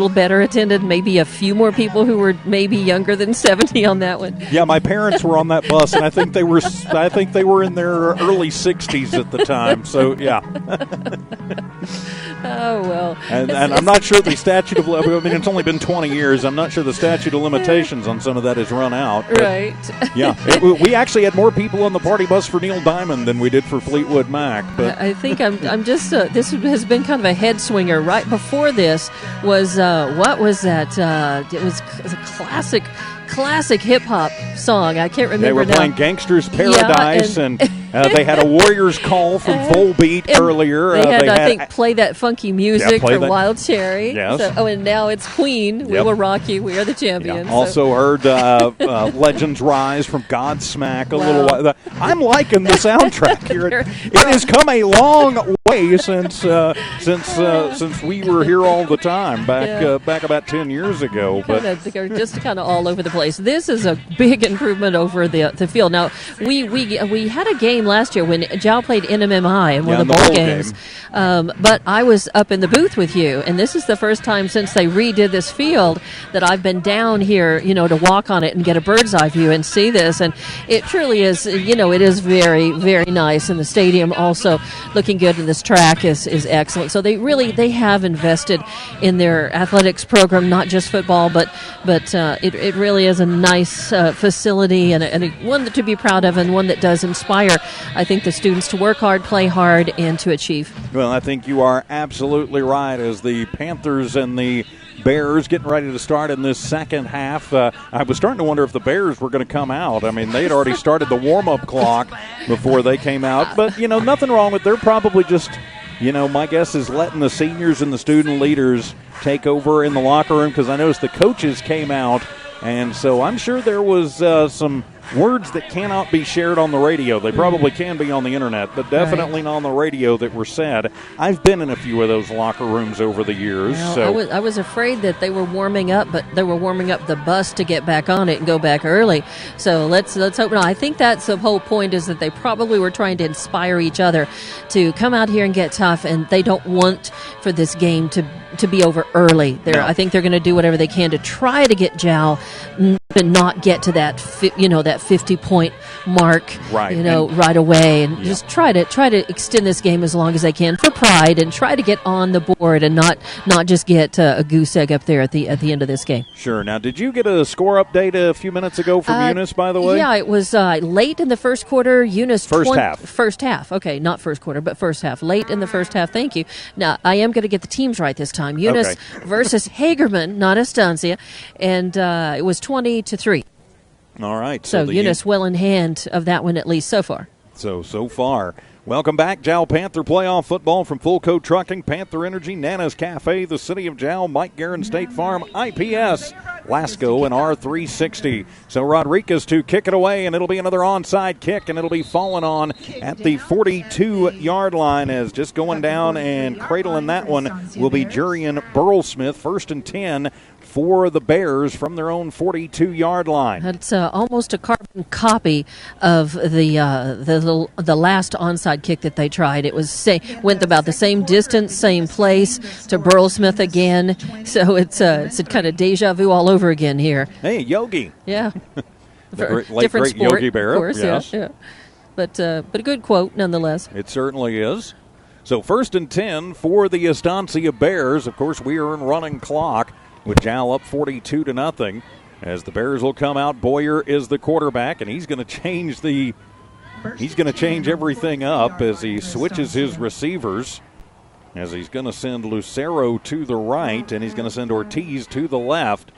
better attended. Maybe a few more people who were maybe younger than 70 on that one. Yeah, my parents were on that bus, and I think they were in their early 60s at the time. So, yeah. Oh, well. And I'm not sure the statute of, it's only been 20 years. I'm not sure the statute of limitations on some of that has run out. Right. Yeah. We actually had more people on the party bus for Neil Diamond than we did for Fleetwood Mac. But I think I'm just, this has been kind of a head swinger. Right before this was, what was that? It was a classic hip-hop song. I can't remember. They were playing Gangster's Paradise, and they had a Warriors Call from Volbeat earlier. They had, I think, Play That Funky Music from Wild Cherry. Yes. So, and now it's Queen. Yep. We Will Rock You. We Are the Champions. Yeah. Also heard Legends Rise from Godsmack a little while. I'm liking the soundtrack here. It has come a long way since we were here all the time back about 10 years ago. They're just kind of all over the place. This is a big improvement over the field. Now we had a game last year when Jal played NMMI in one of the bowl games. But I was up in the booth with you, and this is the first time since they redid this field that I've been down here, to walk on it and get a bird's eye view and see this. And it truly is, it is very, very nice. And the stadium also looking good, and this track is excellent. So they have invested in their athletics program, not just football, but it really is a nice facility and one to be proud of, and one that does inspire, I think, the students to work hard, play hard, and to achieve. Well, I think you are absolutely right. As the Panthers and the Bears getting ready to start in this second half, I was starting to wonder if the Bears were going to come out. I mean, they had already started the warm-up clock before they came out. But, nothing wrong with it. They're probably just, my guess is letting the seniors and the student leaders take over in the locker room, because I noticed the coaches came out. And so I'm sure there was some words that cannot be shared on the radio. They probably can be on the internet, but definitely not on the radio that were said. I've been in a few of those locker rooms over the years. Well, I was afraid that they were warming up, but they were warming up the bus to get back on it and go back early. So let's hope. No, I think that's the whole point, is that they probably were trying to inspire each other to come out here and get tough, and they don't want for this game to be over early. I think they're going to do whatever they can to try to get Jal but not get to that 50-point mark, right away, and just try to extend this game as long as they can for pride, and try to get on the board and not just get a goose egg up there at the end of this game. Sure. Now, did you get a score update a few minutes ago from Eunice, by the way? Yeah, it was late in the first quarter. Eunice first half. First half. Okay, not first quarter, but first half. Late in the first half. Thank you. Now, I am going to get the teams right this time. Eunice versus Hagerman, not Estancia, and it was 20-3. All right. So Eunice well in hand of that one, at least so far. So far. Welcome back. Jal Panther playoff football from Full Coat Trucking, Panther Energy, Nana's Cafe, the City of Jal, Mike Guerin State Farm, IPS, Lasco, and R360. So Rodriguez to kick it away, and it'll be another onside kick, and it'll be fallen on at the 42-yard line as just going down and cradling that one will be Jurian Burlsmith. 1st and 10 for the Bears from their own 42-yard line. It's almost a carbon copy of the last onside kick that they tried. It was went about the same distance, same place to Burlsmith again. So it's a kind of deja vu all over again here. Hey, Yogi. Yeah. Late great sport, Yogi Berra. Of course, yes. Yeah. But a good quote nonetheless. It certainly is. So 1st and 10 for the Estancia Bears. Of course, we are in running clock with Jal up 42-0. As the Bears will come out, Boyer is the quarterback, and he's going to change everything up as he switches his receivers. As he's going to send Lucero to the right, and he's going to send Ortiz to the left.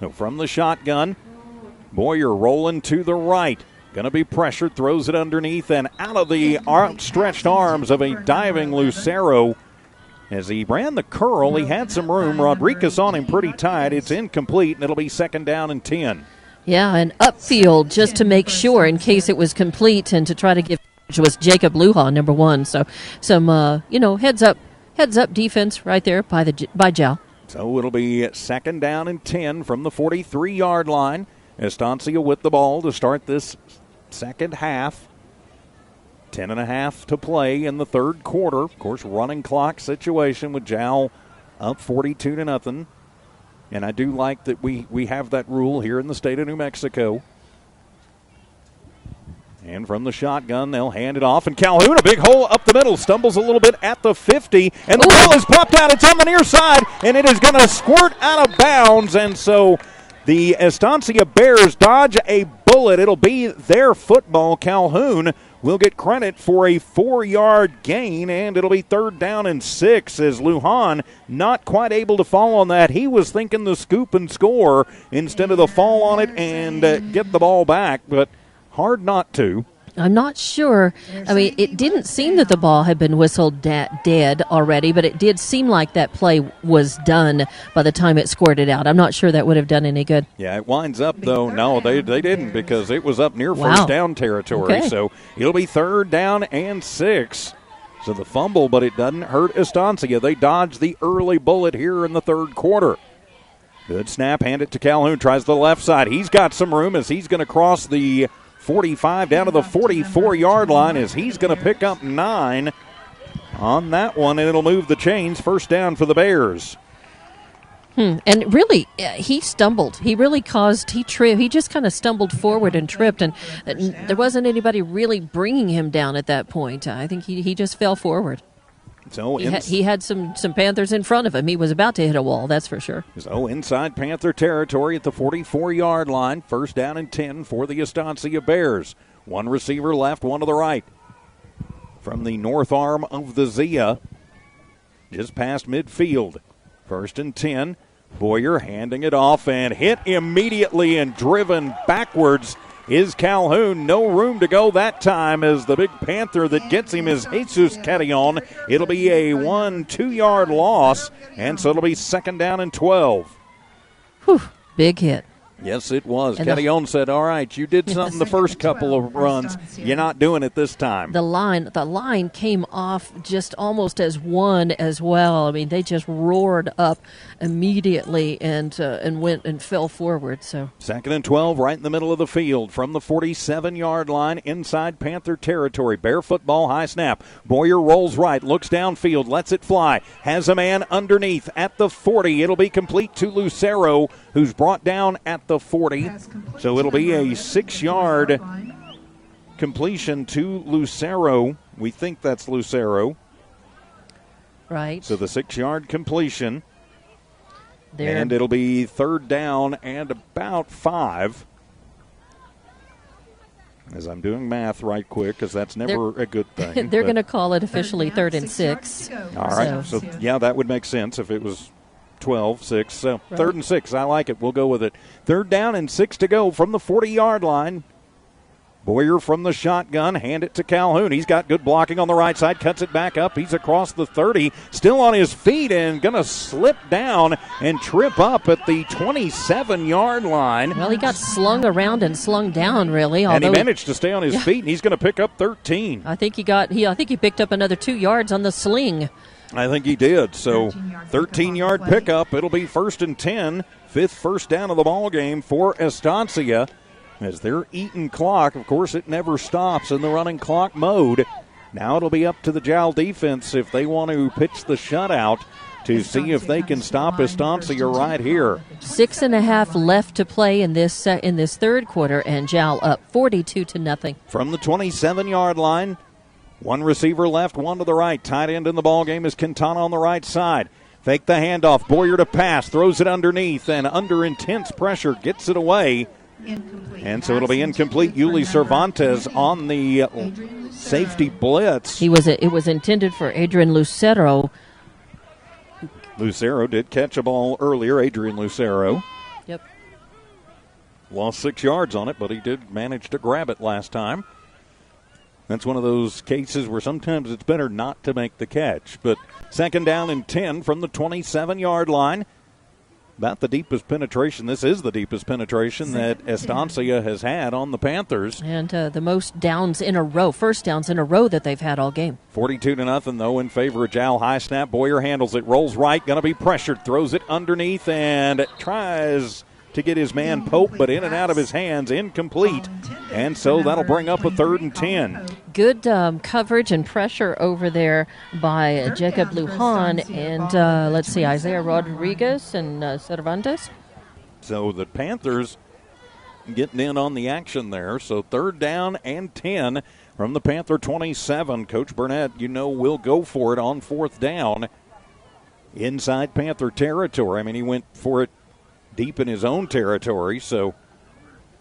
So from the shotgun, Boyer rolling to the right. Going to be pressured, throws it underneath, and out of the outstretched arms of a diving Lucero. As he ran the curl, he had some room. Rodriguez on him pretty tight. It's incomplete, and it'll be 2nd down and 10. Yeah, and upfield just to make sure in case it was complete and to try to give, which was Jacob Lujan, number 1. So some, heads up defense right there by Jal. So it'll be 2nd down and 10 from the 43-yard line. Estancia with the ball to start this second half. 10.5 to play in the third quarter. Of course, running clock situation with Jal up 42-0. And I do like that we have that rule here in the state of New Mexico. And from the shotgun, they'll hand it off. And Calhoun, a big hole up the middle, stumbles a little bit at the 50. And the ball is popped out. It's on the near side, and it is going to squirt out of bounds. And so the Estancia Bears dodge a bullet. It'll be their football. Calhoun will get credit for a 4-yard gain, and it'll be 3rd down and 6 as Lujan not quite able to fall on that. He was thinking the scoop and score instead of the fall on it and get the ball back, but hard not to. I'm not sure. I mean, it didn't seem that the ball had been whistled dead already, but it did seem like that play was done by the time it squirted out. I'm not sure that would have done any good. Yeah, it winds up, though. No, they didn't because it was up near first down territory. Okay. So it'll be 3rd down and 6. So the fumble, but it doesn't hurt Estancia. They dodged the early bullet here in the third quarter. Good snap, hand it to Calhoun, tries the left side. He's got some room as he's going to cross the 45 down to the 44-yard line as he's going to pick up 9 on that one, and it'll move the chains. 1st down for the Bears. And really, he stumbled. He really tripped. He just kind of stumbled forward and tripped, and there wasn't anybody really bringing him down at that point. I think he just fell forward. So he had some Panthers in front of him. He was about to hit a wall, that's for sure. So inside Panther territory at the 44-yard line. 1st down and 10 for the Estancia Bears. One receiver left, one to the right. From the north arm of the Zia, just past midfield. 1st and 10. Boyer handing it off and hit immediately and driven backwards is Calhoun. No room to go that time as the big Panther that gets him is Jesus Carrion. It'll be a 2-yard loss, and so it'll be 2nd down and 12. Whew, big hit. Yes, it was. Carrion said, all right, you did something the first couple of runs. You're not doing it this time. The line came off just almost as one as well. I mean, they just roared up immediately and went and fell forward. So 2nd and 12 right in the middle of the field from the 47-yard line inside Panther territory. Bear football, high snap. Boyer rolls right, looks downfield, lets it fly. Has a man underneath at the 40. It'll be complete to Lucero, who's brought down at the 40. So it'll be a 6-yard completion to Lucero. We think that's Lucero. Right. So the 6-yard completion. There. And it'll be 3rd down and about 5. As I'm doing math right quick, because that's never a good thing. They're going to call it officially 3rd and 6. All right. So, yeah, that would make sense if it was 12, 6. So right. 3rd and 6. I like it. We'll go with it. 3rd down and 6 to go from the 40-yard line. Boyer from the shotgun, hand it to Calhoun. He's got good blocking on the right side, cuts it back up. He's across the 30, still on his feet and going to slip down and trip up at the 27-yard line. Well, he got slung around and slung down, really. And he managed to stay on his feet, and he's going to pick up 13. I think he picked up another 2 yards on the sling. I think he did. So 13-yard pickup. It'll be 1st and 10, 5th first down of the ball game for Estancia. As they're eating clock, of course, it never stops in the running clock mode. Now it'll be up to the Jal defense if they want to pitch the shutout to see if they can stop Estancia right here. 6.5 left to play in this third quarter, and Jal up 42-0. From the 27-yard line, one receiver left, one to the right. Tight end in the ball game is Quintana on the right side. Fake the handoff. Boyer to pass, throws it underneath, and under intense pressure gets it away. And so it'll be incomplete. Yuli Cervantes on the safety blitz. It was intended for Adrian Lucero. Lucero did catch a ball earlier, Adrian Lucero. Yep. Lost 6 yards on it, but he did manage to grab it last time. That's one of those cases where sometimes it's better not to make the catch. But 2nd down and 10 from the 27-yard line. About the deepest penetration. This is the deepest penetration that Estancia has had on the Panthers. And the most first downs in a row that they've had all game. 42-0 though in favor of Jal. High snap. Boyer handles it, rolls right, going to be pressured, throws it underneath, and tries to get his man Pope, but in and out of his hands, incomplete. And so that'll bring up a 3rd and 10. Good coverage and pressure over there by Jacob Lujan and, Isaiah Rodriguez and Cervantes. So the Panthers getting in on the action there. So 3rd down and 10 from the Panther 27. Coach Burnett, will go for it on 4th down inside Panther territory. I mean, he went for it deep in his own territory, so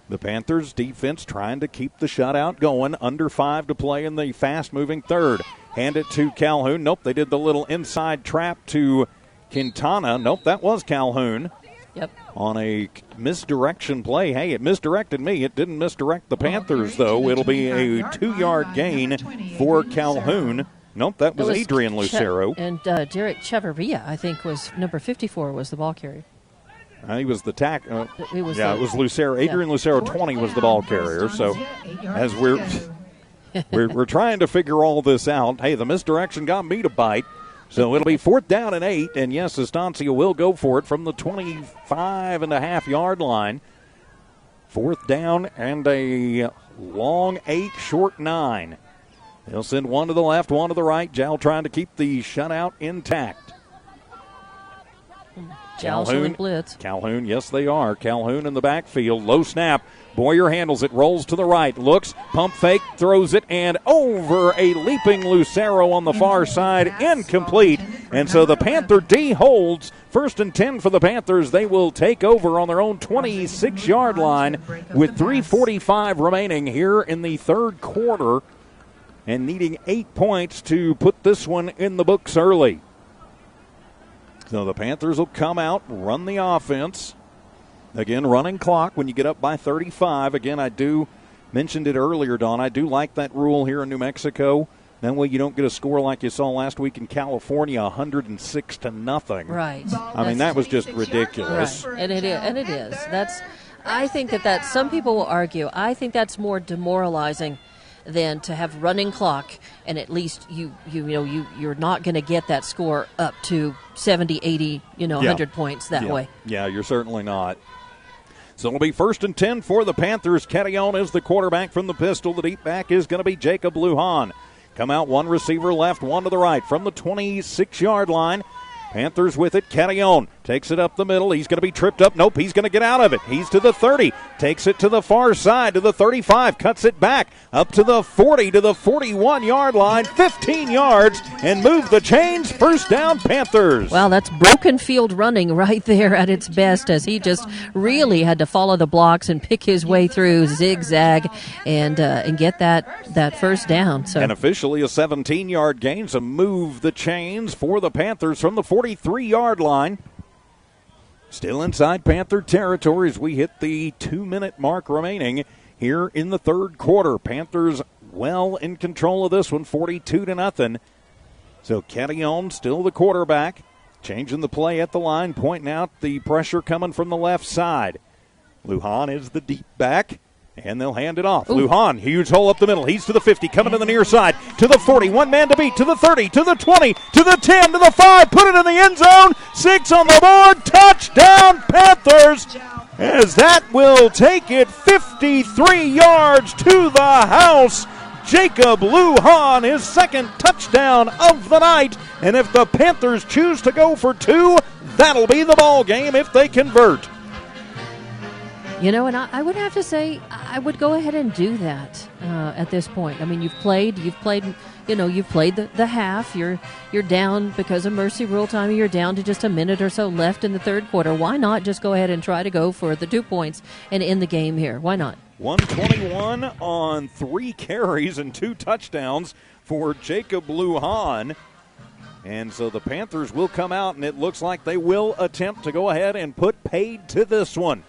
the Panthers defense trying to keep the shutout going. Under 5 to play in the fast-moving third. Hand it to Calhoun. Nope, they did the little inside trap to Quintana. Nope, that was Calhoun. Yep. On a misdirection play. Hey, it misdirected me. It didn't misdirect the Panthers, though. It'll be a 2-yard gain for Calhoun. Nope, that was Adrian Lucero. And Derek Chavarria, I think, was number 54 was the ball carrier. He was the it was Lucero. Adrian Lucero 20 was the ball carrier. So as we're trying to figure all this out, hey, the misdirection got me to bite. So it'll be 4th down and 8, and yes, Estancia will go for it from the 25.5-yard line. 4th down and a long 8, short 9. They'll send one to the left, one to the right. Jal trying to keep the shutout intact. Calhoun blitz. Calhoun, yes, they are. Calhoun in the backfield. Low snap. Boyer handles it, rolls to the right, looks, pump fake, throws it, and over a leaping Lucero on the far side, incomplete. And so the Panther D holds. 1st and 10 for the Panthers. They will take over on their own 26-yard line with 3:45 remaining here in the third quarter and needing 8 points to put this one in the books early. So the Panthers will come out, run the offense. Again, running clock when you get up by 35. Again, mentioned it earlier, Don. I do like that rule here in New Mexico. That way you don't get a score like you saw last week in California, 106-0. Right. I mean, that was just ridiculous. Right. And it is. I think that some people will argue. I think that's more demoralizing than to have running clock, and at least you're not going to get that score up to 70, 80, 100 points that way. Yeah, you're certainly not. So it'll be 1st and 10 for the Panthers. Carrion is the quarterback from the pistol. The deep back is going to be Jacob Lujan. Come out, one receiver left, one to the right from the 26-yard line. Panthers with it. Carrion takes it up the middle. He's going to be tripped up. Nope, he's going to get out of it. He's to the 30. Takes it to the far side to the 35. Cuts it back up to the 40 to the 41-yard line. 15 yards and move the chains. 1st down, Panthers. Well, that's broken field running right there at its best as he just really had to follow the blocks and pick his way through, zigzag, and get that 1st down. So. And officially a 17-yard gain. So move the chains for the Panthers from the 43-yard line. Still inside Panther territory as we hit the 2-minute mark remaining here in the third quarter. Panthers well in control of this one, 42-0. So Carrion still the quarterback, changing the play at the line, pointing out the pressure coming from the left side. Lujan is the deep back, and they'll hand it off. Ooh. Lujan, huge hole up the middle. He's to the 50, coming to the near side, to the 40, one man to beat, to the 30, to the 20, to the 10, to the 5, put it in the end zone, 6 on the board, touchdown Panthers, as that will take it 53 yards to the house. Jacob Lujan, his second touchdown of the night, and if the Panthers choose to go for 2, that'll be the ball game if they convert. You know, and I would have to say I would go ahead and do that at this point. I mean, you've played the half. You're down because of mercy rule time. You're down to just a minute or so left in the third quarter. Why not just go ahead and try to go for the 2 points and end the game here? Why not? 121 on 3 carries and 2 touchdowns for Jacob Lujan. And so the Panthers will come out, and it looks like they will attempt to go ahead and put paid to this one.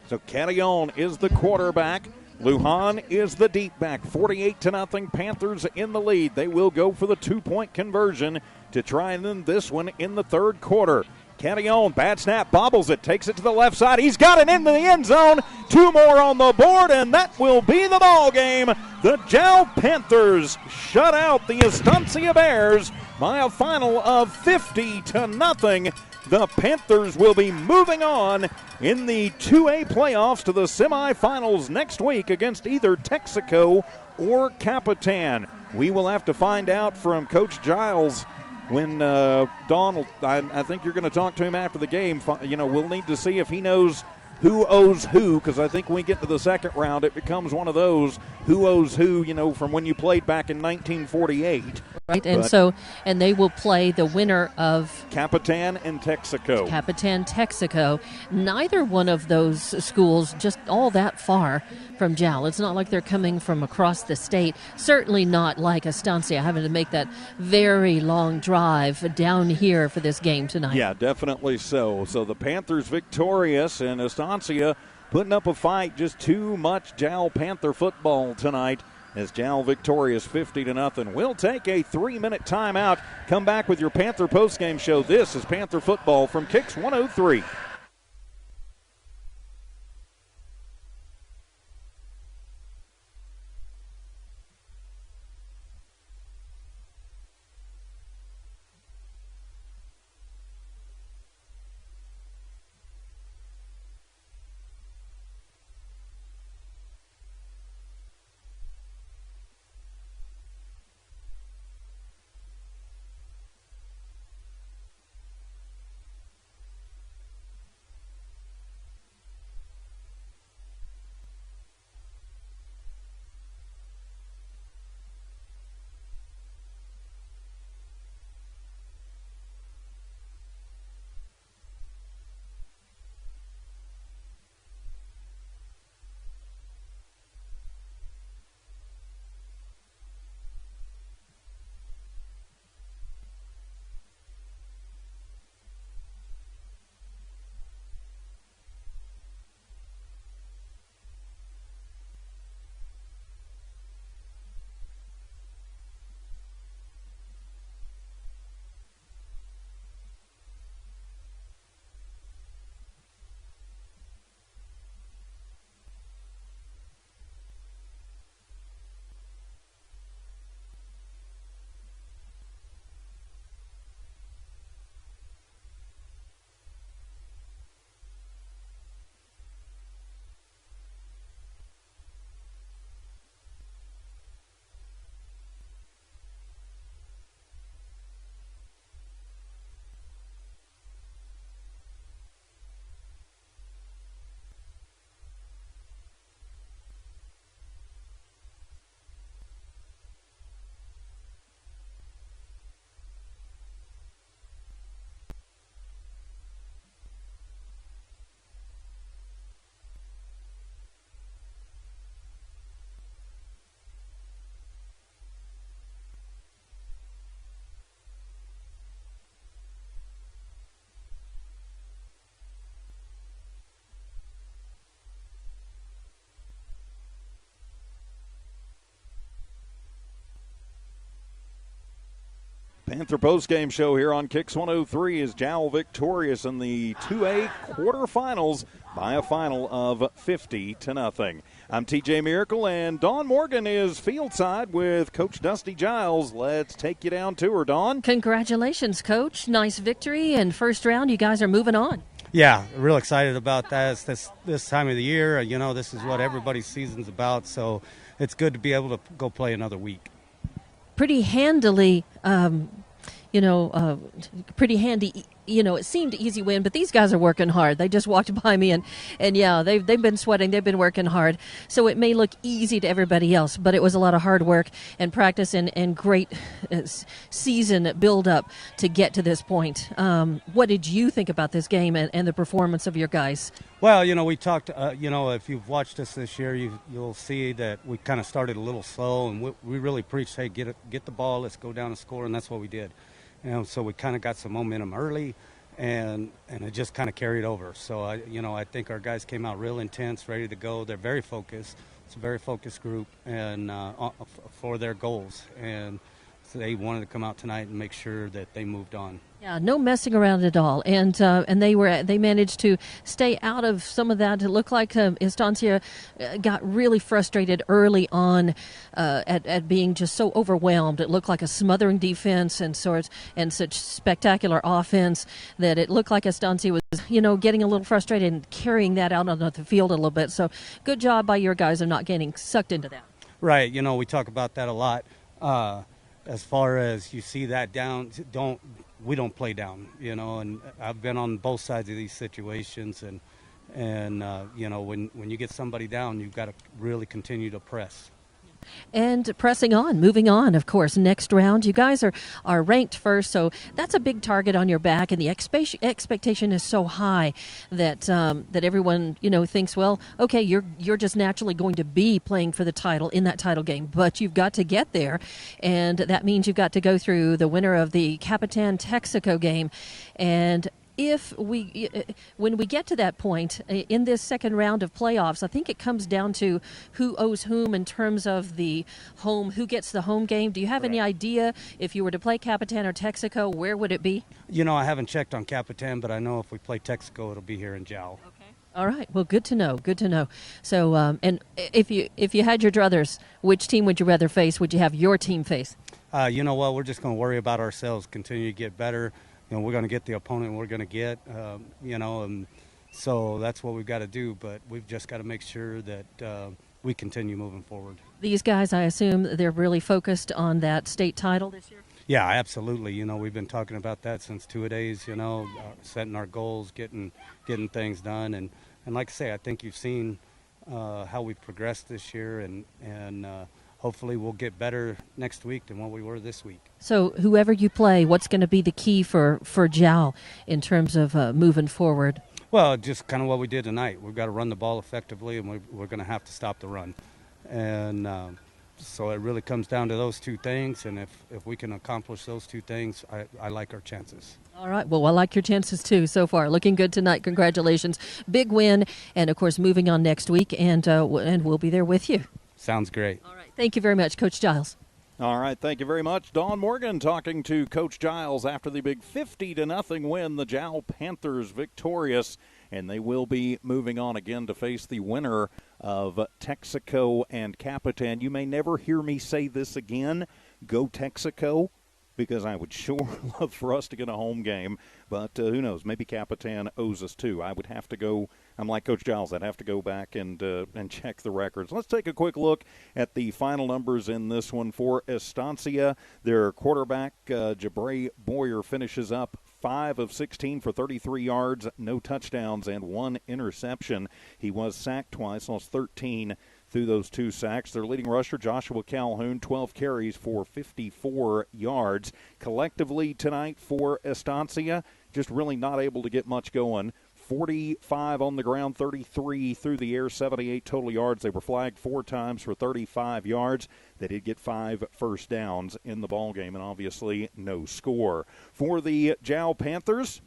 So Carrion is the quarterback. Lujan is the deep back. 48-0, Panthers in the lead. They will go for the 2-point conversion to try and end this one in the third quarter. Carrion, bad snap, bobbles it, takes it to the left side. He's got it into the end zone. 2 more on the board, and that will be the ball game. The Jal Panthers shut out the Estancia Bears by a final of 50-0. The Panthers will be moving on in the 2A playoffs to the semifinals next week against either Texaco or Capitan. We will have to find out from Coach Giles when Dawn, I think you're going to talk to him after the game. You know, we'll need to see if he knows who owes who, because I think when we get to the second round, it becomes one of those who owes who, you know, from when you played back in 1948. Right, and they will play the winner of Capitan and Texaco. Capitan, Texaco. Neither one of those schools just all that far from Jal. It's not like they're coming from across the state. Certainly not like Estancia having to make that very long drive down here for this game tonight. Yeah, definitely so. So the Panthers victorious, and Estancia putting up a fight. Just too much Jal Panther football tonight. As Jal victorious 50-0. We'll take a 3-minute timeout. Come back with your Panther postgame show. This is Panther Football from Kicks 103. Panther postgame show here on Kicks 103 is Jal victorious in the 2A quarterfinals by a final of 50-0. I'm TJ Miracle, and Dawn Morgan is fieldside with Coach Dusty Giles. Let's take you down to her, Dawn. Congratulations, Coach. Nice victory, and first round, you guys are moving on. Yeah, real excited about that. It's this time of the year. This is what everybody's season's about, so it's good to be able to go play another week. Pretty handily, pretty handy. It seemed an easy win, but these guys are working hard. They just walked by me, and yeah, they've been sweating. They've been working hard. So it may look easy to everybody else, but it was a lot of hard work and practice and great season build-up to get to this point. What did you think about this game and the performance of your guys? Well, we talked, if you've watched us this year, you'll see that we kind of started a little slow, and we really preached, hey, get the ball, let's go down and score, and that's what we did. So we kind of got some momentum early, and it just kind of carried over. So, I think our guys came out real intense, ready to go. They're very focused. It's a very focused group and for their goals. And so they wanted to come out tonight and make sure that they moved on. Yeah, no messing around at all, and they managed to stay out of some of that. It looked like Estancia got really frustrated early on at being just so overwhelmed. It looked like a smothering defense and such spectacular offense that it looked like Estancia was getting a little frustrated and carrying that out on the field a little bit. So good job by your guys of not getting sucked into that. Right, we talk about that a lot. As far as you see that down, we don't play down, and I've been on both sides of these situations, and when you get somebody down, you've got to really continue to press. And pressing on, moving on, of course, next round. You guys are ranked first, so that's a big target on your back, and the expectation is so high that that everyone, thinks, well, okay, you're just naturally going to be playing for the title in that title game, but you've got to get there, and that means you've got to go through the winner of the Capitan Texaco game, and when we get to that point in this second round of playoffs, I think it comes down to who owes whom in terms of the home, who gets the home game. Do you have any idea if you were to play Capitan or Texaco, where would it be? I haven't checked on Capitan, but I know if we play Texaco, it'll be here in Jal. Okay. All right. Well, good to know. Good to know. So, and if you had your druthers, which team would you rather face? Would you have your team face? We're just going to worry about ourselves, continue to get better. We're going to get the opponent we're going to get, and so that's what we've got to do. But we've just got to make sure that we continue moving forward. These guys, I assume, they're really focused on that state title this year? Yeah, absolutely. We've been talking about that since 2 days, setting our goals, getting things done. And like I say, I think you've seen how we've progressed this year, and hopefully we'll get better next week than what we were this week. So whoever you play, what's going to be the key for Jal in terms of moving forward? Well, just kind of what we did tonight. We've got to run the ball effectively, and we're going to have to stop the run. And so it really comes down to those two things, and if we can accomplish those two things, I like our chances. All right. Well, I like your chances, too, so far. Looking good tonight. Congratulations. Big win, and, of course, moving on next week, and we'll be there with you. Sounds great. All right. Thank you very much, Coach Giles. All right, thank you very much. Dawn Morgan talking to Coach Giles after the big 50-0 win. The Jal Panthers victorious, and they will be moving on again to face the winner of Texaco and Capitan. You may never hear me say this again, go Texaco, because I would sure love for us to get a home game. But who knows, maybe Capitan owes us too. I would have to go. I'm like Coach Giles. I'd have to go back and check the records. Let's take a quick look at the final numbers in this one for Estancia. Their quarterback, Jabray Boyer, finishes up 5 of 16 for 33 yards, no touchdowns, and 1 interception. He was sacked twice, lost 13 through those 2 sacks. Their leading rusher, Joshua Calhoun, 12 carries for 54 yards. Collectively tonight for Estancia, just really not able to get much going. 45 on the ground, 33 through the air, 78 total yards. They were flagged 4 times for 35 yards. They did get 5 first downs in the ballgame, and obviously no score. For the Jal Panthers,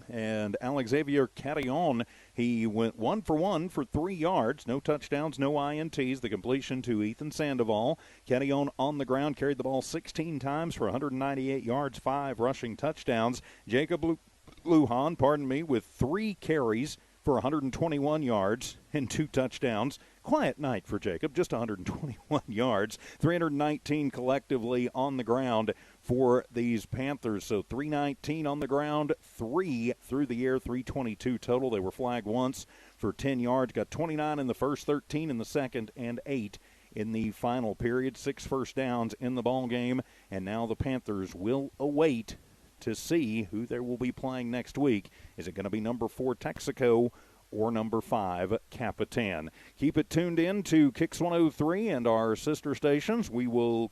And Alexavier Carillon, he went 1 for 1 for 3 yards. No touchdowns, no INTs. The completion to Ethan Sandoval. Carillon on the ground carried the ball 16 times for 198 yards, 5 rushing touchdowns. Jacob Lujan, with 3 carries for 121 yards and 2 touchdowns. Quiet night for Jacob, just 121 yards, 319 collectively on the ground for these Panthers. So 319 on the ground, 3 through the air, 322 total. They were flagged once for 10 yards, got 29 in the first, 13 in the second, and 8 in the final period. 6 first downs in the ball game, and now the Panthers will await to see who they will be playing next week. Is it going to be number 4 Texaco or number 5 Capitan? Keep it tuned in to Kicks 103 and our sister stations. We will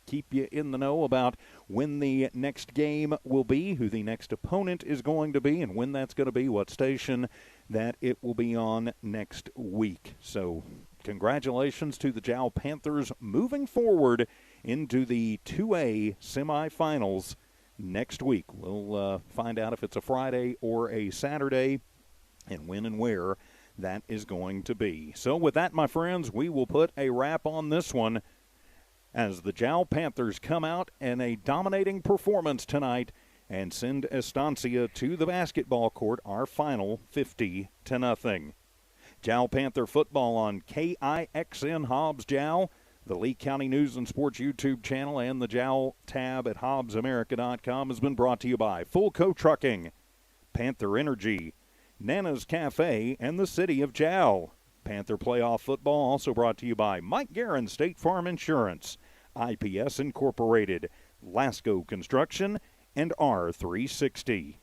keep you in the know about when the next game will be, who the next opponent is going to be, and when that's going to be, what station that it will be on next week. So congratulations to the Jal Panthers moving forward into the 2A semifinals next week. We'll find out if it's a Friday or a Saturday and when and where that is going to be. So with that, my friends, we will put a wrap on this one as the Jal Panthers come out in a dominating performance tonight and send Estancia to the basketball court, our final 50-0. Jal Panther football on KIXN Hobbs Jal, the Lee County News and Sports YouTube channel, and the Jal tab at HobbsAmerica.com has been brought to you by Fullco Trucking, Panther Energy, Nana's Cafe, and the City of Jal. Panther playoff football also brought to you by Mike Guerin State Farm Insurance, IPS Incorporated, Lasco Construction, and R360.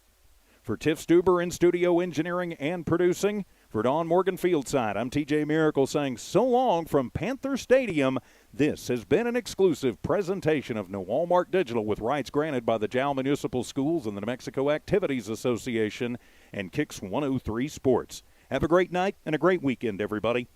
For Tiff Stuber in studio engineering and producing, for Don Morgan Fieldside, I'm TJ Miracle saying so long from Panther Stadium. This has been an exclusive presentation of No Walmart Digital with rights granted by the Jal Municipal Schools and the New Mexico Activities Association and Kicks 103 Sports. Have a great night and a great weekend, everybody.